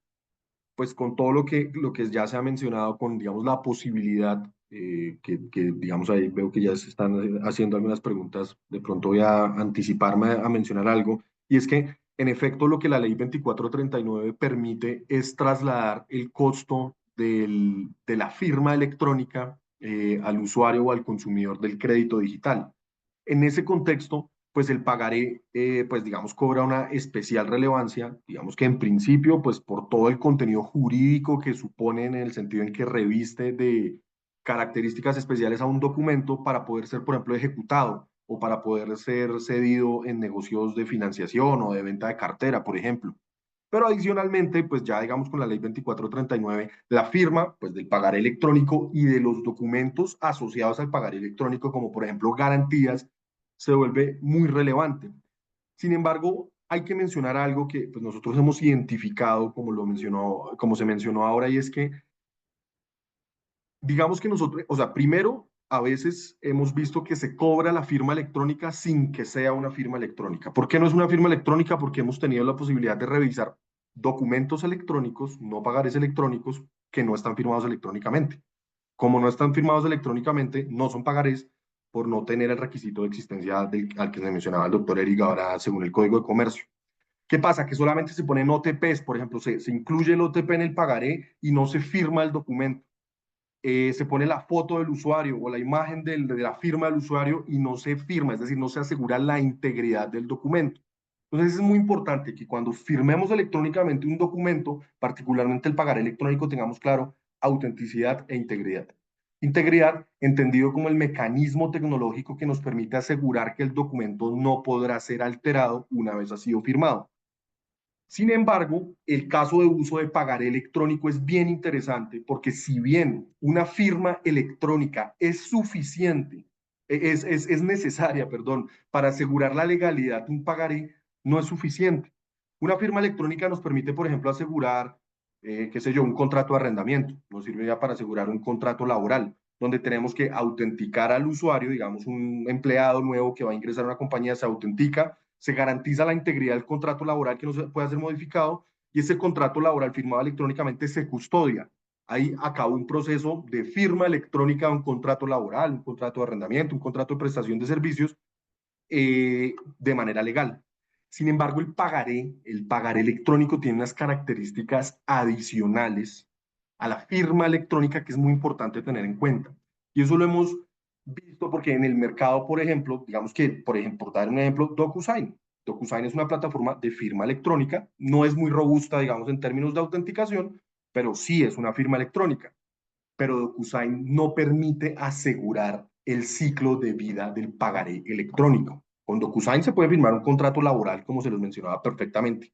pues con todo lo que ya se ha mencionado, con, digamos, la posibilidad digamos, ahí veo que ya se están haciendo algunas preguntas, de pronto voy a anticiparme a mencionar algo, y es que, en efecto, lo que la ley 2439 permite es trasladar el costo de la firma electrónica al usuario o al consumidor del crédito digital. En ese contexto, pues el pagaré, pues digamos, cobra una especial relevancia, digamos que en principio, pues por todo el contenido jurídico que supone en el sentido en que reviste de características especiales a un documento para poder ser, por ejemplo, ejecutado o para poder ser cedido en negocios de financiación o de venta de cartera, por ejemplo. Pero adicionalmente, pues ya digamos con la ley 2439, la firma pues del pagaré electrónico y de los documentos asociados al pagaré electrónico, como por ejemplo garantías, se vuelve muy relevante. Sin embargo, hay que mencionar algo que pues, nosotros hemos identificado, como se mencionó ahora, y es que digamos que nosotros, o sea, primero, a veces hemos visto que se cobra la firma electrónica sin que sea una firma electrónica. ¿Por qué no es una firma electrónica? Porque hemos tenido la posibilidad de revisar documentos electrónicos, no pagares electrónicos, que no están firmados electrónicamente. Como no están firmados electrónicamente, no son pagarés por no tener el requisito de existencia al que se mencionaba el doctor Eric ahora, según el Código de Comercio. ¿Qué pasa? Que solamente se ponen OTPs, por ejemplo, se incluye el OTP en el pagaré y no se firma el documento. Se pone la foto del usuario o la imagen de la firma del usuario y no se firma, es decir, no se asegura la integridad del documento. Entonces es muy importante que cuando firmemos electrónicamente un documento, particularmente el pagar electrónico, tengamos claro autenticidad e integridad. Integridad entendido como el mecanismo tecnológico que nos permite asegurar que el documento no podrá ser alterado una vez ha sido firmado. Sin embargo, el caso de uso de pagaré electrónico es bien interesante porque si bien una firma electrónica es suficiente, es necesaria, perdón, para asegurar la legalidad de un pagaré, no es suficiente. Una firma electrónica nos permite, por ejemplo, asegurar, qué sé yo, un contrato de arrendamiento, nos sirve ya para asegurar un contrato laboral, donde tenemos que autenticar al usuario, digamos, un empleado nuevo que va a ingresar a una compañía, se autentica, se garantiza la integridad del contrato laboral que no se puede ser modificado y ese contrato laboral firmado electrónicamente se custodia. Ahí acaba un proceso de firma electrónica de un contrato laboral, un contrato de arrendamiento, un contrato de prestación de servicios de manera legal. Sin embargo, el pagaré electrónico tiene unas características adicionales a la firma electrónica que es muy importante tener en cuenta. Y eso lo hemos visto porque en el mercado, por ejemplo, digamos que, por ejemplo, por dar un ejemplo, DocuSign. DocuSign es una plataforma de firma electrónica, no es muy robusta, digamos, en términos de autenticación, pero sí es una firma electrónica. Pero DocuSign no permite asegurar el ciclo de vida del pagaré electrónico. Con DocuSign se puede firmar un contrato laboral, como se los mencionaba perfectamente,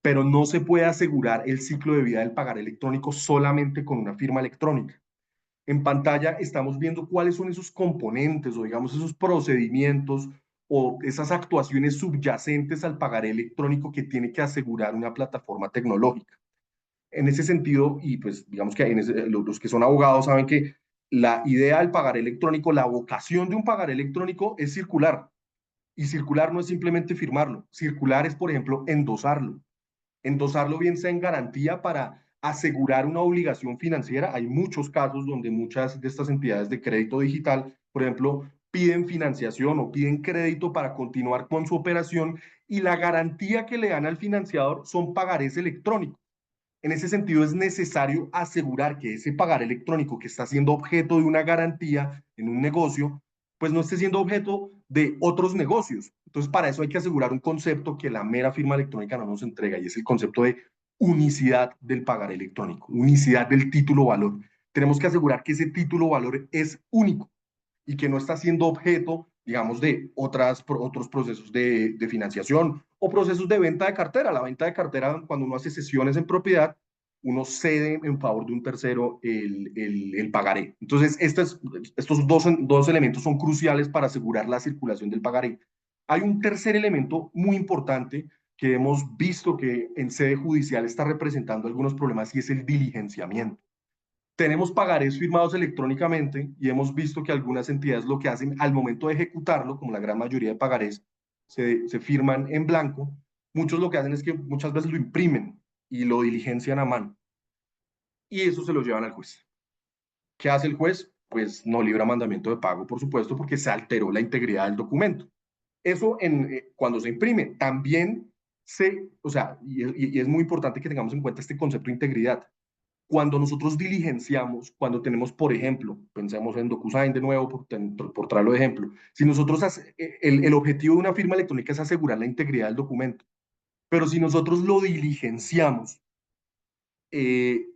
pero no se puede asegurar el ciclo de vida del pagaré electrónico solamente con una firma electrónica. En pantalla estamos viendo cuáles son esos componentes o digamos esos procedimientos o esas actuaciones subyacentes al pagaré electrónico que tiene que asegurar una plataforma tecnológica. En ese sentido, y pues digamos que los que son abogados saben que la idea del pagaré electrónico, la vocación de un pagaré electrónico es circular. Y circular no es simplemente firmarlo. Circular es, por ejemplo, endosarlo. Endosarlo bien sea en garantía para asegurar una obligación financiera. Hay muchos casos donde muchas de estas entidades de crédito digital, por ejemplo, piden financiación o piden crédito para continuar con su operación y la garantía que le dan al financiador son pagarés electrónicos. En ese sentido, es necesario asegurar que ese pagar electrónico que está siendo objeto de una garantía en un negocio, pues no esté siendo objeto de otros negocios. Entonces, para eso hay que asegurar un concepto que la mera firma electrónica no nos entrega y es el concepto de unicidad del pagar electrónico, unicidad del título valor. Tenemos que asegurar que ese título valor es único y que no está siendo objeto, digamos, de otros procesos de financiación o procesos de venta de cartera. La venta de cartera, cuando uno hace cesiones en propiedad, uno cede en favor de un tercero el pagaré. Entonces, estos dos elementos son cruciales para asegurar la circulación del pagaré. Hay un tercer elemento muy importante que hemos visto que en sede judicial está representando algunos problemas y es el diligenciamiento. Tenemos pagarés firmados electrónicamente y hemos visto que algunas entidades lo que hacen al momento de ejecutarlo, como la gran mayoría de pagarés, se firman en blanco. Muchos lo que hacen es que muchas veces lo imprimen y lo diligencian a mano y eso se lo llevan al juez. ¿Qué hace el juez? Pues no libra mandamiento de pago, por supuesto, porque se alteró la integridad del documento. Eso cuando se imprime, también o sea, y es muy importante que tengamos en cuenta este concepto de integridad. Cuando nosotros diligenciamos, cuando tenemos, por ejemplo, pensemos en DocuSign de nuevo, por traerlo de ejemplo, si nosotros, el objetivo de una firma electrónica es asegurar la integridad del documento, pero si nosotros lo diligenciamos, eh,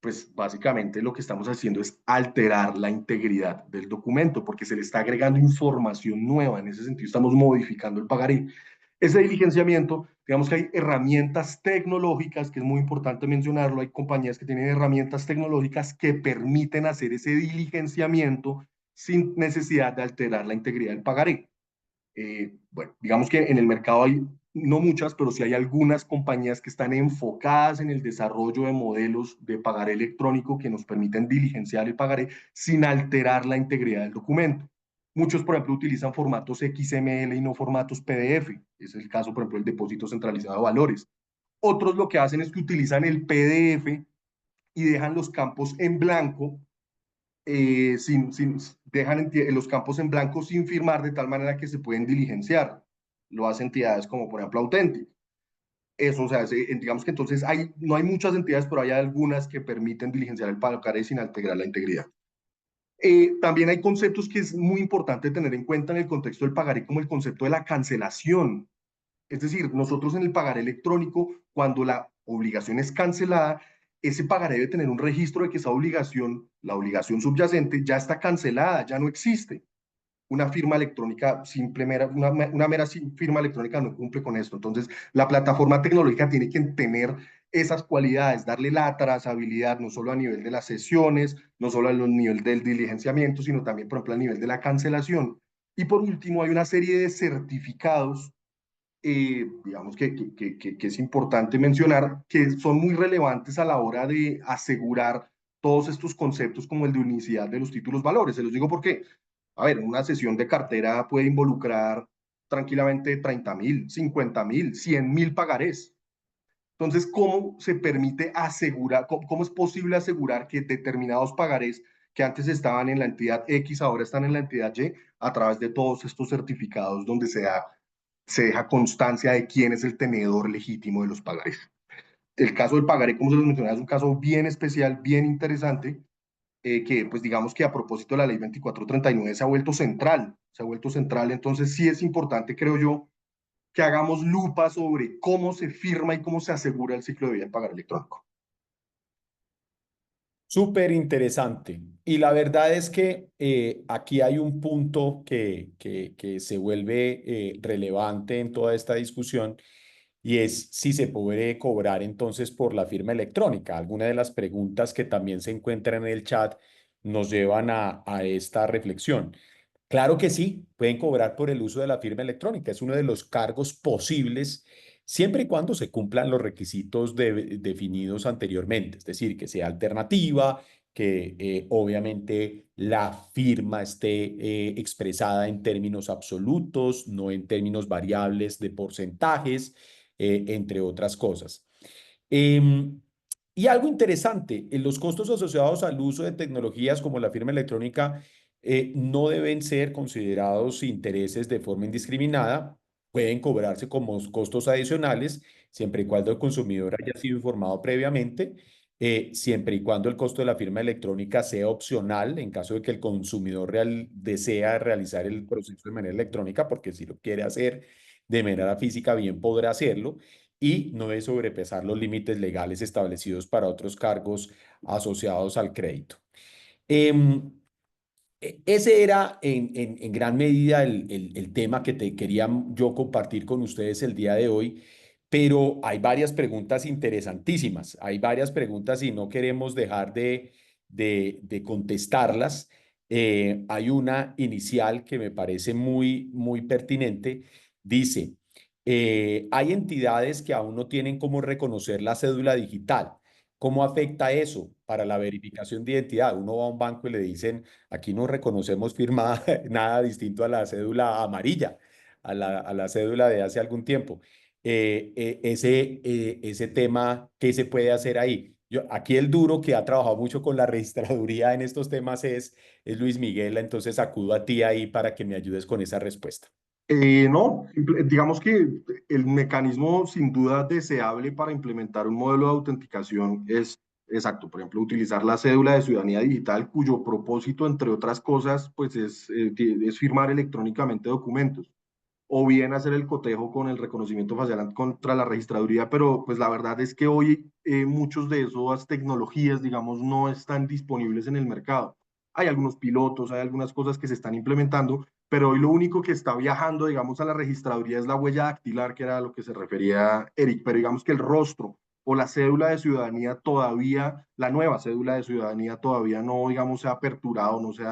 pues básicamente lo que estamos haciendo es alterar la integridad del documento, porque se le está agregando información nueva, en ese sentido estamos modificando el pagaré. Ese diligenciamiento, digamos que hay herramientas tecnológicas, que es muy importante mencionarlo, hay compañías que tienen herramientas tecnológicas que permiten hacer ese diligenciamiento sin necesidad de alterar la integridad del pagaré. Bueno, digamos que en el mercado hay no muchas, pero sí hay algunas compañías que están enfocadas en el desarrollo de modelos de pagaré electrónico que nos permiten diligenciar el pagaré sin alterar la integridad del documento. Muchos, por ejemplo, utilizan formatos XML y no formatos PDF. Es el caso, por ejemplo, del depósito centralizado de valores. Otros lo que hacen es que utilizan el PDF y dejan los campos en blanco dejan los campos en blanco sin firmar de tal manera que se pueden diligenciar. Lo hacen entidades como por ejemplo Authentic. Eso, o sea, digamos que entonces no hay muchas entidades, pero hay algunas que permiten diligenciar el pagaré sin alterar la integridad. También hay conceptos que es muy importante tener en cuenta en el contexto del pagaré, como el concepto de la cancelación. Es decir, nosotros en el pagaré electrónico, cuando la obligación es cancelada, ese pagaré debe tener un registro de que esa obligación, la obligación subyacente, ya está cancelada, ya no existe. Una firma electrónica una mera firma electrónica no cumple con esto. Entonces, la plataforma tecnológica tiene que tener esas cualidades, darle la trazabilidad, no solo a nivel de las sesiones, no solo a nivel del diligenciamiento, sino también, por ejemplo, a nivel de la cancelación. Y por último, hay una serie de certificados digamos que es importante mencionar, que son muy relevantes a la hora de asegurar todos estos conceptos como el de unicidad de los títulos valores. Se los digo porque, a ver, una sesión de cartera puede involucrar tranquilamente 30.000, 50.000, 100.000 pagarés. Entonces, ¿cómo se permite asegurar, cómo es posible asegurar que determinados pagarés que antes estaban en la entidad X ahora están en la entidad Y a través de todos estos certificados donde se deja constancia de quién es el tenedor legítimo de los pagarés? El caso del pagaré, como se los mencionaba, es un caso bien especial, bien interesante, que pues digamos que a propósito de la ley 2439 se ha vuelto central, entonces sí es importante, creo yo, que hagamos lupa sobre cómo se firma y cómo se asegura el ciclo de vida del pagar electrónico. Súper interesante. Y la verdad es que aquí hay un punto que se vuelve relevante en toda esta discusión y es si se puede cobrar entonces por la firma electrónica. Algunas de las preguntas que también se encuentran en el chat nos llevan a esta reflexión. Claro que sí, pueden cobrar por el uso de la firma electrónica. Es uno de los cargos posibles siempre y cuando se cumplan los requisitos definidos anteriormente, es decir, que sea alternativa, que obviamente la firma esté expresada en términos absolutos, no en términos variables de porcentajes, entre otras cosas. Em, y algo interesante, los costos asociados al uso de tecnologías como la firma electrónica no deben ser considerados intereses de forma indiscriminada, pueden cobrarse como costos adicionales siempre y cuando el consumidor haya sido informado previamente, siempre y cuando el costo de la firma electrónica sea opcional en caso de que el consumidor desea realizar el proceso de manera electrónica, porque si lo quiere hacer de manera física, bien podrá hacerlo y no debe sobrepasar los límites legales establecidos para otros cargos asociados al crédito. Em, Ese era en gran medida el tema que te quería yo compartir con ustedes el día de hoy, pero hay varias preguntas interesantísimas, hay varias preguntas y no queremos dejar de contestarlas. Hay una inicial que me parece muy pertinente. Dice, hay entidades que aún no tienen cómo reconocer la cédula digital. ¿Cómo afecta eso para la verificación de identidad? Uno va a un banco y le dicen, aquí no reconocemos firma nada distinto a la cédula amarilla, a la cédula de hace algún tiempo. Ese tema, ¿qué se puede hacer ahí? Aquí el duro que ha trabajado mucho con la registraduría en estos temas es Luis Miguel, entonces acudo a ti ahí para que me ayudes con esa respuesta. No, digamos que el mecanismo sin duda deseable para implementar un modelo de autenticación es, exacto, por ejemplo, utilizar la cédula de ciudadanía digital, cuyo propósito, entre otras cosas, pues es firmar electrónicamente documentos, o bien hacer el cotejo con el reconocimiento facial contra la registraduría, pero pues la verdad es que hoy muchos de esas tecnologías, digamos, no están disponibles en el mercado. Hay algunos pilotos, hay algunas cosas que se están implementando, pero hoy lo único que está viajando, digamos, a la registraduría es la huella dactilar, que era a lo que se refería Eric, pero digamos que el rostro o la cédula de ciudadanía todavía, la nueva cédula de ciudadanía todavía no, digamos, se ha aperturado, no se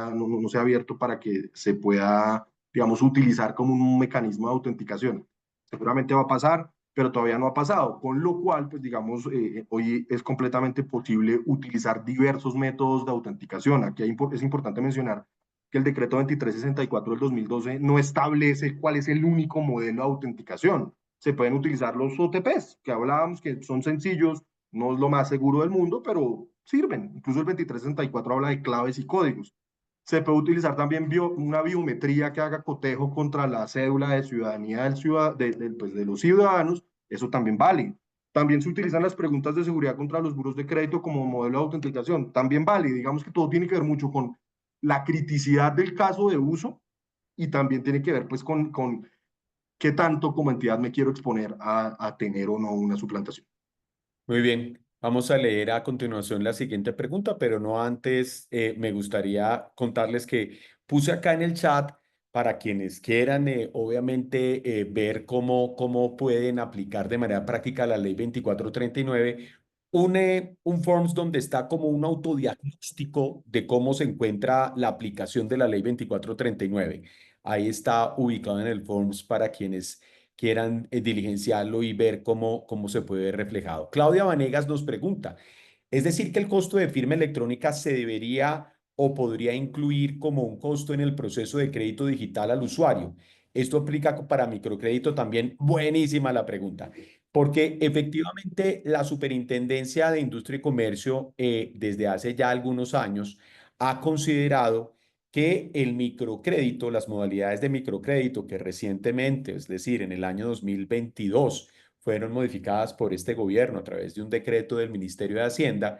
ha abierto para que se pueda, digamos, utilizar como un mecanismo de autenticación. Seguramente va a pasar, pero todavía no ha pasado, con lo cual, pues digamos, hoy es completamente posible utilizar diversos métodos de autenticación. Aquí es importante mencionar que el decreto 2364 del 2012 no establece cuál es el único modelo de autenticación. Se pueden utilizar los OTPs, que hablábamos, que son sencillos, no es lo más seguro del mundo, pero sirven. Incluso el 2364 habla de claves y códigos. Se puede utilizar también una biometría que haga cotejo contra la cédula de ciudadanía pues, de los ciudadanos. Eso también vale. También se utilizan las preguntas de seguridad contra los buros de crédito como modelo de autenticación. También vale. Digamos que todo tiene que ver mucho con la criticidad del caso de uso y también tiene que ver pues con qué tanto como entidad me quiero exponer a tener o no una suplantación. Muy bien, vamos a leer a continuación la siguiente pregunta, pero no antes me gustaría contarles que puse acá en el chat para quienes quieran, obviamente, ver cómo pueden aplicar de manera práctica la ley 2439, un forms donde está como un autodiagnóstico de cómo se encuentra la aplicación de la ley 2439. Ahí está ubicado en el forms para quienes quieran diligenciarlo y ver cómo se puede ver reflejado. Claudia Vanegas nos pregunta, ¿es decir que el costo de firma electrónica se debería o podría incluir como un costo en el proceso de crédito digital al usuario? ¿Esto aplica para microcrédito también? Buenísima la pregunta. Porque efectivamente la Superintendencia de Industria y Comercio desde hace ya algunos años ha considerado que el microcrédito, las modalidades de microcrédito que recientemente, es decir, en el año 2022, fueron modificadas por este gobierno a través de un decreto del Ministerio de Hacienda,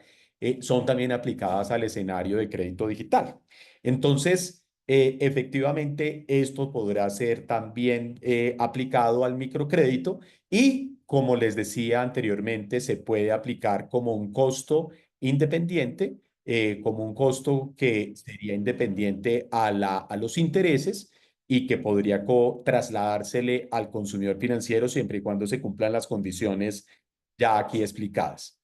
son también aplicadas al escenario de crédito digital. Entonces, efectivamente, esto podrá ser también aplicado al microcrédito y, como les decía anteriormente, se puede aplicar como un costo independiente, como un costo que sería independiente a los intereses y que podría trasladársele al consumidor financiero siempre y cuando se cumplan las condiciones ya aquí explicadas.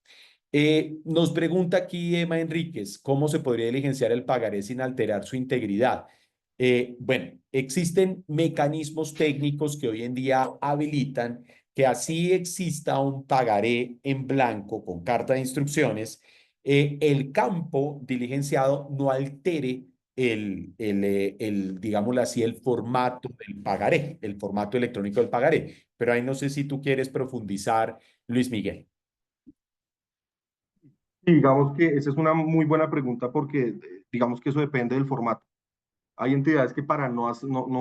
Nos pregunta aquí Emma Enríquez, ¿cómo se podría diligenciar el pagaré sin alterar su integridad? Bueno, existen mecanismos técnicos que hoy en día habilitan que así exista un pagaré en blanco con carta de instrucciones, el campo diligenciado no altere digámoslo así, el formato del pagaré, el formato electrónico del pagaré. Pero ahí no sé si tú quieres profundizar, Luis Miguel. Y digamos que esa es una muy buena pregunta porque digamos que eso depende del formato. Hay entidades que para no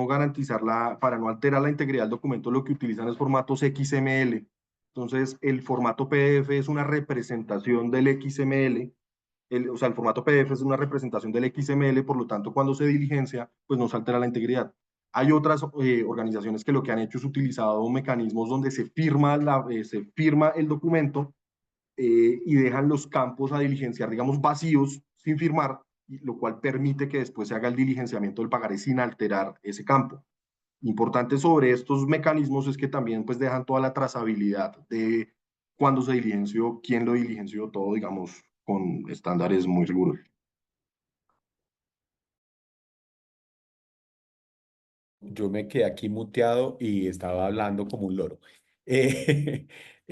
garantizar para no alterar la integridad del documento, lo que utilizan es formatos XML. Entonces, el formato PDF es una representación del XML. O sea, el formato PDF es una representación del XML, por lo tanto, cuando se diligencia, pues no se altera la integridad. Hay otras organizaciones que lo que han hecho es utilizado mecanismos donde se firma el documento y dejan los campos a diligenciar, digamos, vacíos, sin firmar, lo cual permite que después se haga el diligenciamiento del pagaré sin alterar ese campo. Importante sobre estos mecanismos es que también pues dejan toda la trazabilidad de cuándo se diligenció, quién lo diligenció, todo, digamos, con estándares muy rigurosos. Yo me quedé aquí muteado y estaba hablando como un loro.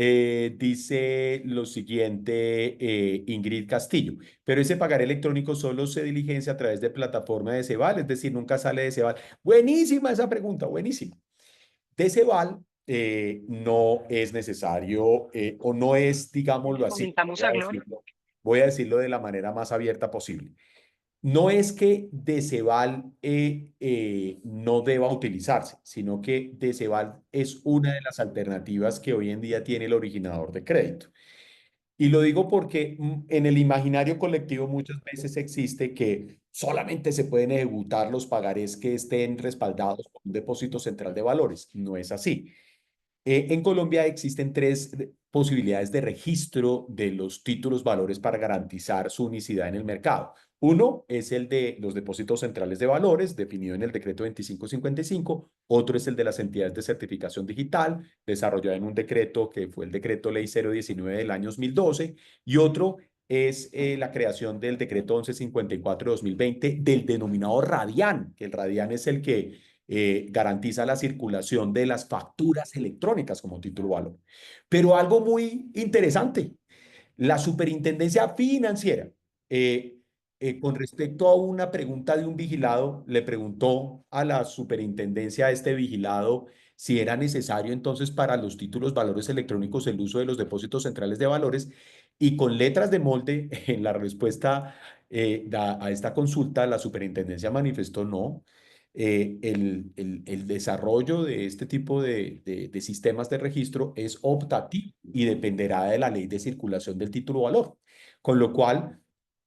Dice lo siguiente Ingrid Castillo, pero ese pagaré electrónico solo se diligencia a través de plataforma de Ceval, es decir, nunca sale de Ceval. Buenísima esa pregunta, buenísima. De Ceval no es necesario o no es, digámoslo así, Comentamos a Gloria. voy a decirlo de la manera más abierta posible. No es que Deceval no deba utilizarse, sino que Deceval es una de las alternativas que hoy en día tiene el originador de crédito. Y lo digo porque en el imaginario colectivo muchas veces existe que solamente se pueden ejecutar los pagarés que estén respaldados por un depósito central de valores. No es así. En Colombia existen tres posibilidades de registro de los títulos valores para garantizar su unicidad en el mercado. Uno es el de los depósitos centrales de valores, definido en el decreto 2555. Otro es el de las entidades de certificación digital, desarrollado en un decreto que fue el decreto ley 019 del año 2012. Y otro es la creación del decreto 1154 de 2020 del denominado Radian, que el Radian es el que garantiza la circulación de las facturas electrónicas como título valor. Pero algo muy interesante, la Superintendencia Financiera, con respecto a una pregunta de un vigilado, le preguntó a la Superintendencia, a este vigilado, si era necesario entonces para los títulos valores electrónicos el uso de los depósitos centrales de valores, y con letras de molde en la respuesta a esta consulta, la Superintendencia manifestó no. El desarrollo de este tipo de sistemas de registro es optativo y dependerá de la ley de circulación del título valor. Con lo cual,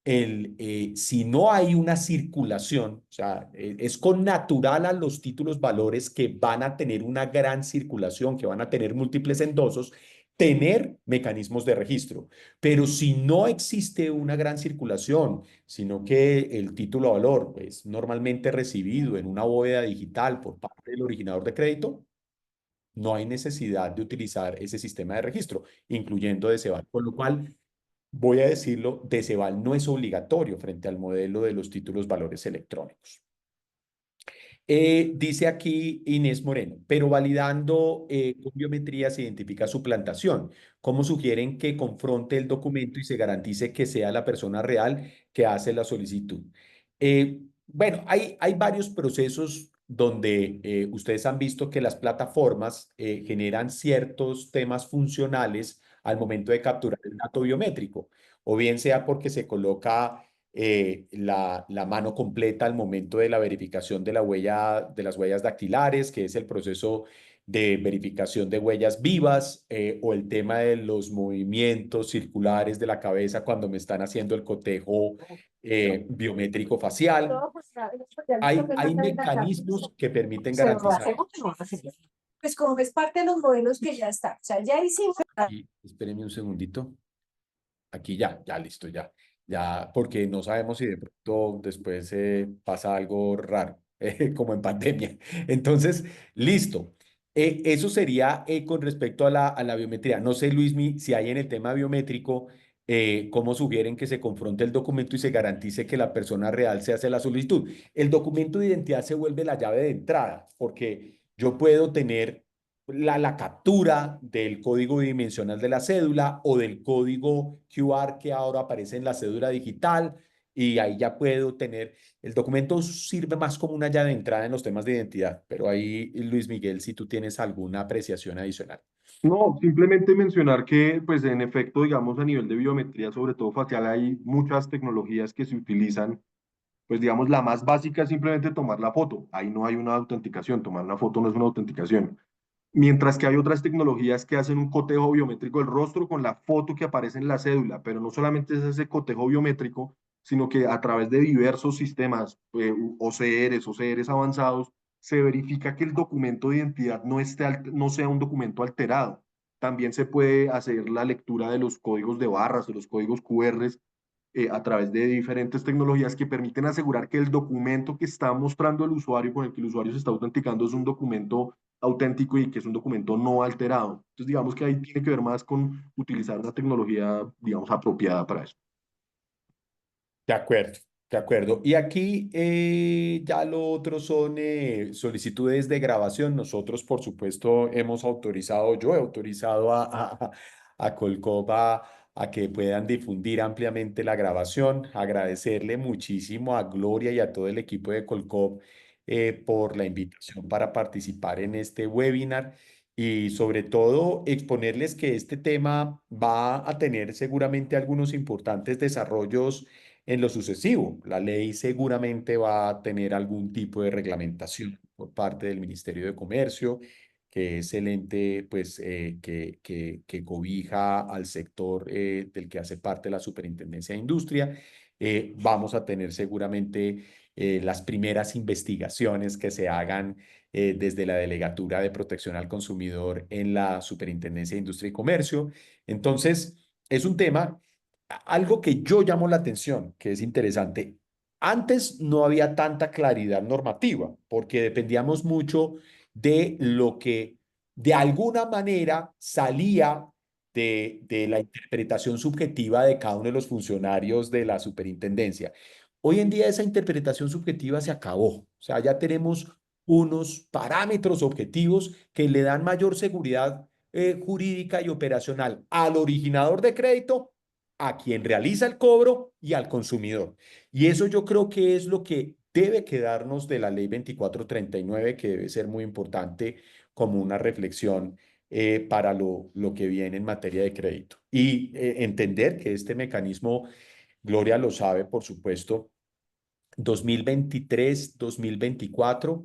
si no hay una circulación, o sea, es con natural a los títulos valores que van a tener una gran circulación, que van a tener múltiples endosos, tener mecanismos de registro. Pero si no existe una gran circulación, sino que el título de valor es normalmente recibido en una bóveda digital por parte del originador de crédito, no hay necesidad de utilizar ese sistema de registro, incluyendo Deceval. Con lo cual, voy a decirlo, Deceval no es obligatorio frente al modelo de los títulos valores electrónicos. Dice aquí Inés Moreno, pero validando con biometría se identifica suplantación. ¿Cómo sugieren que confronte el documento y se garantice que sea la persona real que hace la solicitud? Bueno, hay varios procesos donde ustedes han visto que las plataformas generan ciertos temas funcionales al momento de capturar el dato biométrico, o bien sea porque se coloca la mano completa al momento de la verificación de la huella, de las huellas dactilares, que es el proceso de verificación de huellas vivas, o el tema de los movimientos circulares de la cabeza cuando me están haciendo el cotejo biométrico facial. Hay mecanismos que permiten Se lo garantizar. hacemos, no lo hacemos. Pues como es parte de los modelos que ya están, o sea, ya hicimos. Y espérenme un segundito. Aquí ya listo, ya, porque no sabemos si de pronto después pasa algo raro, como en pandemia. Entonces, listo. Eso sería con respecto a la biometría. No sé, Luismi, si hay en el tema biométrico, cómo sugieren que se confronte el documento y se garantice que la persona real se hace la solicitud. El documento de identidad se vuelve la llave de entrada, porque yo puedo tener la captura del código bidimensional de la cédula o del código QR que ahora aparece en la cédula digital, y ahí ya puedo tener, el documento sirve más como una llave de entrada en los temas de identidad, pero ahí, Luis Miguel, si tú tienes alguna apreciación adicional. No, simplemente mencionar que, pues en efecto, digamos, a nivel de biometría, sobre todo facial, hay muchas tecnologías que se utilizan. Pues digamos, la más básica es simplemente tomar la foto. Ahí no hay una autenticación, tomar una foto no es una autenticación. Mientras que hay otras tecnologías que hacen un cotejo biométrico del rostro con la foto que aparece en la cédula, pero no solamente es ese cotejo biométrico, sino que a través de diversos sistemas, OCRs avanzados, se verifica que el documento de identidad no sea un documento alterado. También se puede hacer la lectura de los códigos de barras, de los códigos QRs, a través de diferentes tecnologías que permiten asegurar que el documento que está mostrando el usuario, con el que el usuario se está autenticando, es un documento auténtico y que es un documento no alterado. Entonces, digamos que ahí tiene que ver más con utilizar una tecnología, digamos, apropiada para eso. De acuerdo, de acuerdo. Y aquí ya lo otro son solicitudes de grabación. Nosotros, por supuesto, hemos autorizado, yo he autorizado a Colcop a que puedan difundir ampliamente la grabación. Agradecerle muchísimo a Gloria y a todo el equipo de Colcop por la invitación para participar en este webinar. Y sobre todo exponerles que este tema va a tener seguramente algunos importantes desarrollos en lo sucesivo. La ley seguramente va a tener algún tipo de reglamentación por parte del Ministerio de Comercio, que es el ente pues, que cobija al sector del que hace parte la Superintendencia de Industria. Vamos a tener seguramente las primeras investigaciones que se hagan desde la Delegatura de Protección al Consumidor en la Superintendencia de Industria y Comercio. Entonces, es un tema, algo que yo llamo la atención, que es interesante. Antes no había tanta claridad normativa, porque dependíamos mucho de lo que de alguna manera salía de la interpretación subjetiva de cada uno de los funcionarios de la superintendencia. Hoy en día esa interpretación subjetiva se acabó. O sea, ya tenemos unos parámetros objetivos que le dan mayor seguridad jurídica y operacional al originador de crédito, a quien realiza el cobro y al consumidor. Y eso yo creo que es lo que debe quedarnos de la ley 2439, que debe ser muy importante como una reflexión para lo que viene en materia de crédito. Y entender que este mecanismo, Gloria lo sabe, por supuesto, 2023, 2024,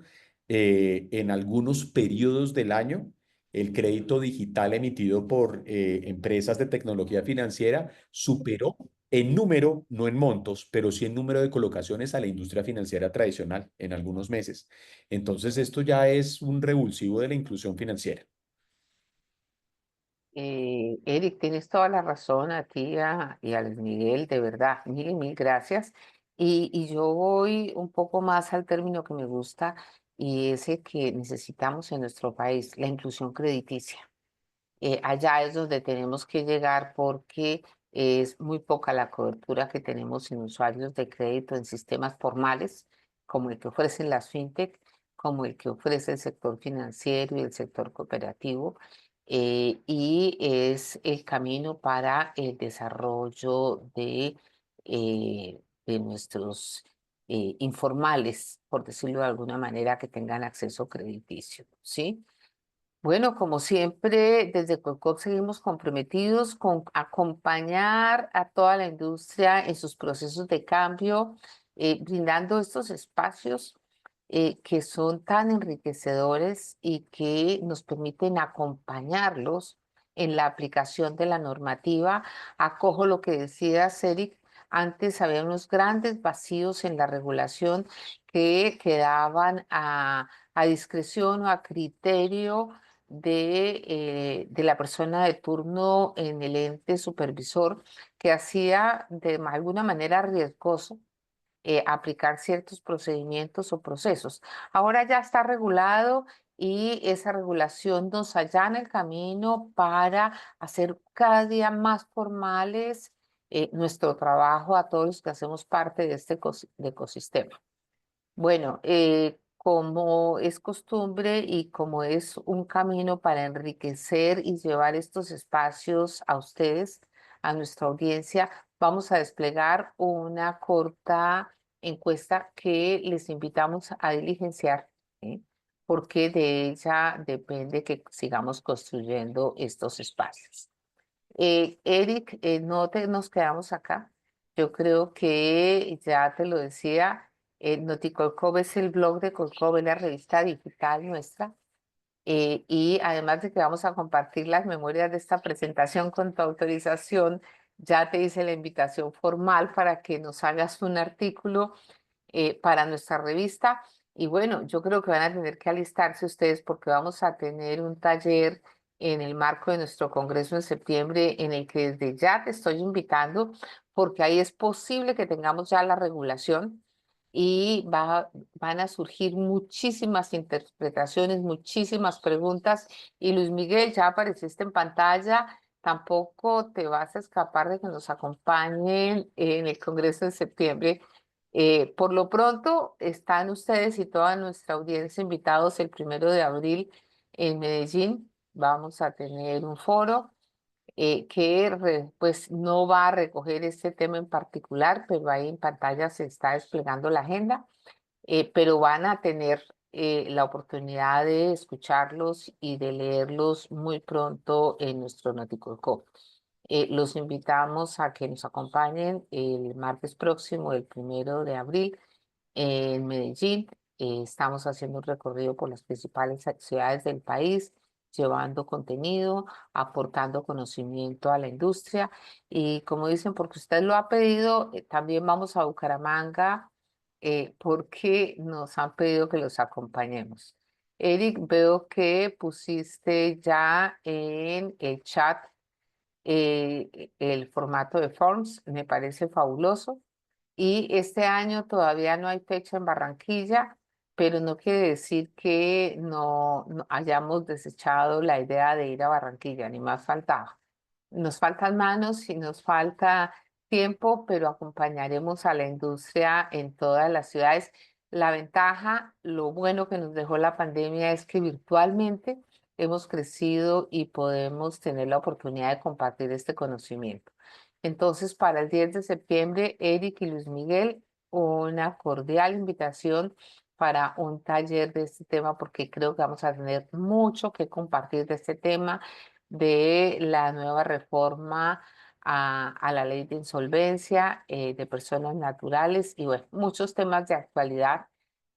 en algunos periodos del año, el crédito digital emitido por empresas de tecnología financiera superó en número, no en montos, pero sí en número de colocaciones a la industria financiera tradicional en algunos meses. Entonces, esto ya es un revulsivo de la inclusión financiera. Eric, tienes toda la razón a ti y a Luis Miguel, de verdad, mil gracias. Y yo voy un poco más al término que me gusta y ese que necesitamos en nuestro país, la inclusión crediticia. Allá es donde tenemos que llegar porque es muy poca la cobertura que tenemos en usuarios de crédito en sistemas formales como el que ofrecen las fintech, como el que ofrece el sector financiero y el sector cooperativo, y es el camino para el desarrollo de nuestros informales, por decirlo de alguna manera, que tengan acceso crediticio, ¿sí? Bueno, como siempre, desde Colcop seguimos comprometidos con acompañar a toda la industria en sus procesos de cambio, brindando estos espacios que son tan enriquecedores y que nos permiten acompañarlos en la aplicación de la normativa. Acojo lo que decía Eric, antes había unos grandes vacíos en la regulación que quedaban a discreción o a criterio de la persona de turno en el ente supervisor, que hacía de alguna manera riesgoso aplicar ciertos procedimientos o procesos. Ahora ya está regulado y esa regulación nos allana el camino para hacer cada día más formales nuestro trabajo a todos los que hacemos parte de este ecosistema. Bueno, como es costumbre y como es un camino para enriquecer y llevar estos espacios a ustedes, a nuestra audiencia, vamos a desplegar una corta encuesta que les invitamos a diligenciar, ¿sí? Porque de ella depende que sigamos construyendo estos espacios. Eric, no nos quedamos acá. Yo creo que ya te lo decía, Noticolcov es el blog de Colcov, es la revista digital nuestra. Y además de que vamos a compartir las memorias de esta presentación con tu autorización, ya te hice la invitación formal para que nos hagas un artículo para nuestra revista. Y bueno, yo creo que van a tener que alistarse ustedes porque vamos a tener un taller en el marco de nuestro congreso en septiembre en el que desde ya te estoy invitando porque ahí es posible que tengamos ya la regulación y van a surgir muchísimas interpretaciones, muchísimas preguntas. Y Luis Miguel, ya apareciste en pantalla. Tampoco te vas a escapar de que nos acompañen en el Congreso de septiembre. Por lo pronto, están ustedes y toda nuestra audiencia invitados el 1 de abril en Medellín. Vamos a tener un foro que pues no va a recoger este tema en particular, pero ahí en pantalla se está desplegando la agenda, pero van a tener la oportunidad de escucharlos y de leerlos muy pronto en nuestro Noticolcop. Los invitamos a que nos acompañen el martes próximo, el 1 de abril, en Medellín. Estamos haciendo un recorrido por las principales ciudades del país, llevando contenido, aportando conocimiento a la industria. Y como dicen, porque usted lo ha pedido, también vamos a Bucaramanga porque nos han pedido que los acompañemos. Eric, veo que pusiste ya en el chat el formato de Forms, me parece fabuloso. Y este año todavía no hay fecha en Barranquilla, pero no quiere decir que no hayamos desechado la idea de ir a Barranquilla, ni más faltaba. Nos faltan manos y nos falta tiempo, pero acompañaremos a la industria en todas las ciudades. La ventaja, lo bueno que nos dejó la pandemia es que virtualmente hemos crecido y podemos tener la oportunidad de compartir este conocimiento. Entonces, para el 10 de septiembre, Eric y Luis Miguel, una cordial invitación para un taller de este tema, porque creo que vamos a tener mucho que compartir de este tema, de la nueva reforma a la ley de insolvencia de personas naturales y bueno, muchos temas de actualidad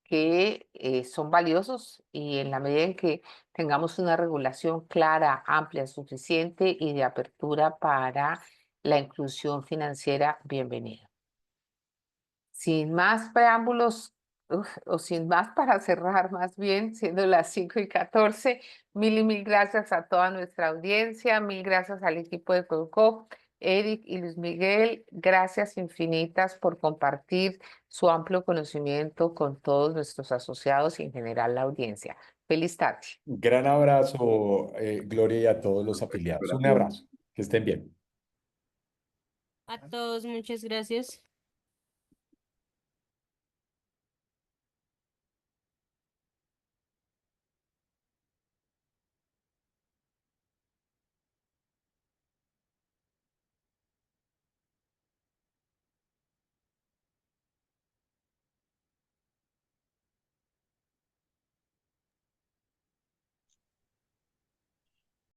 que son valiosos y en la medida en que tengamos una regulación clara, amplia, suficiente y de apertura para la inclusión financiera, bienvenida. Sin más preámbulos, o sin más para cerrar más bien, siendo las 5:14, mil y mil gracias a toda nuestra audiencia, mil gracias al equipo de Colcop, Eric y Luis Miguel, gracias infinitas por compartir su amplio conocimiento con todos nuestros asociados y en general la audiencia. Feliz tarde. Gran abrazo, Gloria, y a todos los afiliados. Un abrazo. Que estén bien. A todos, muchas gracias.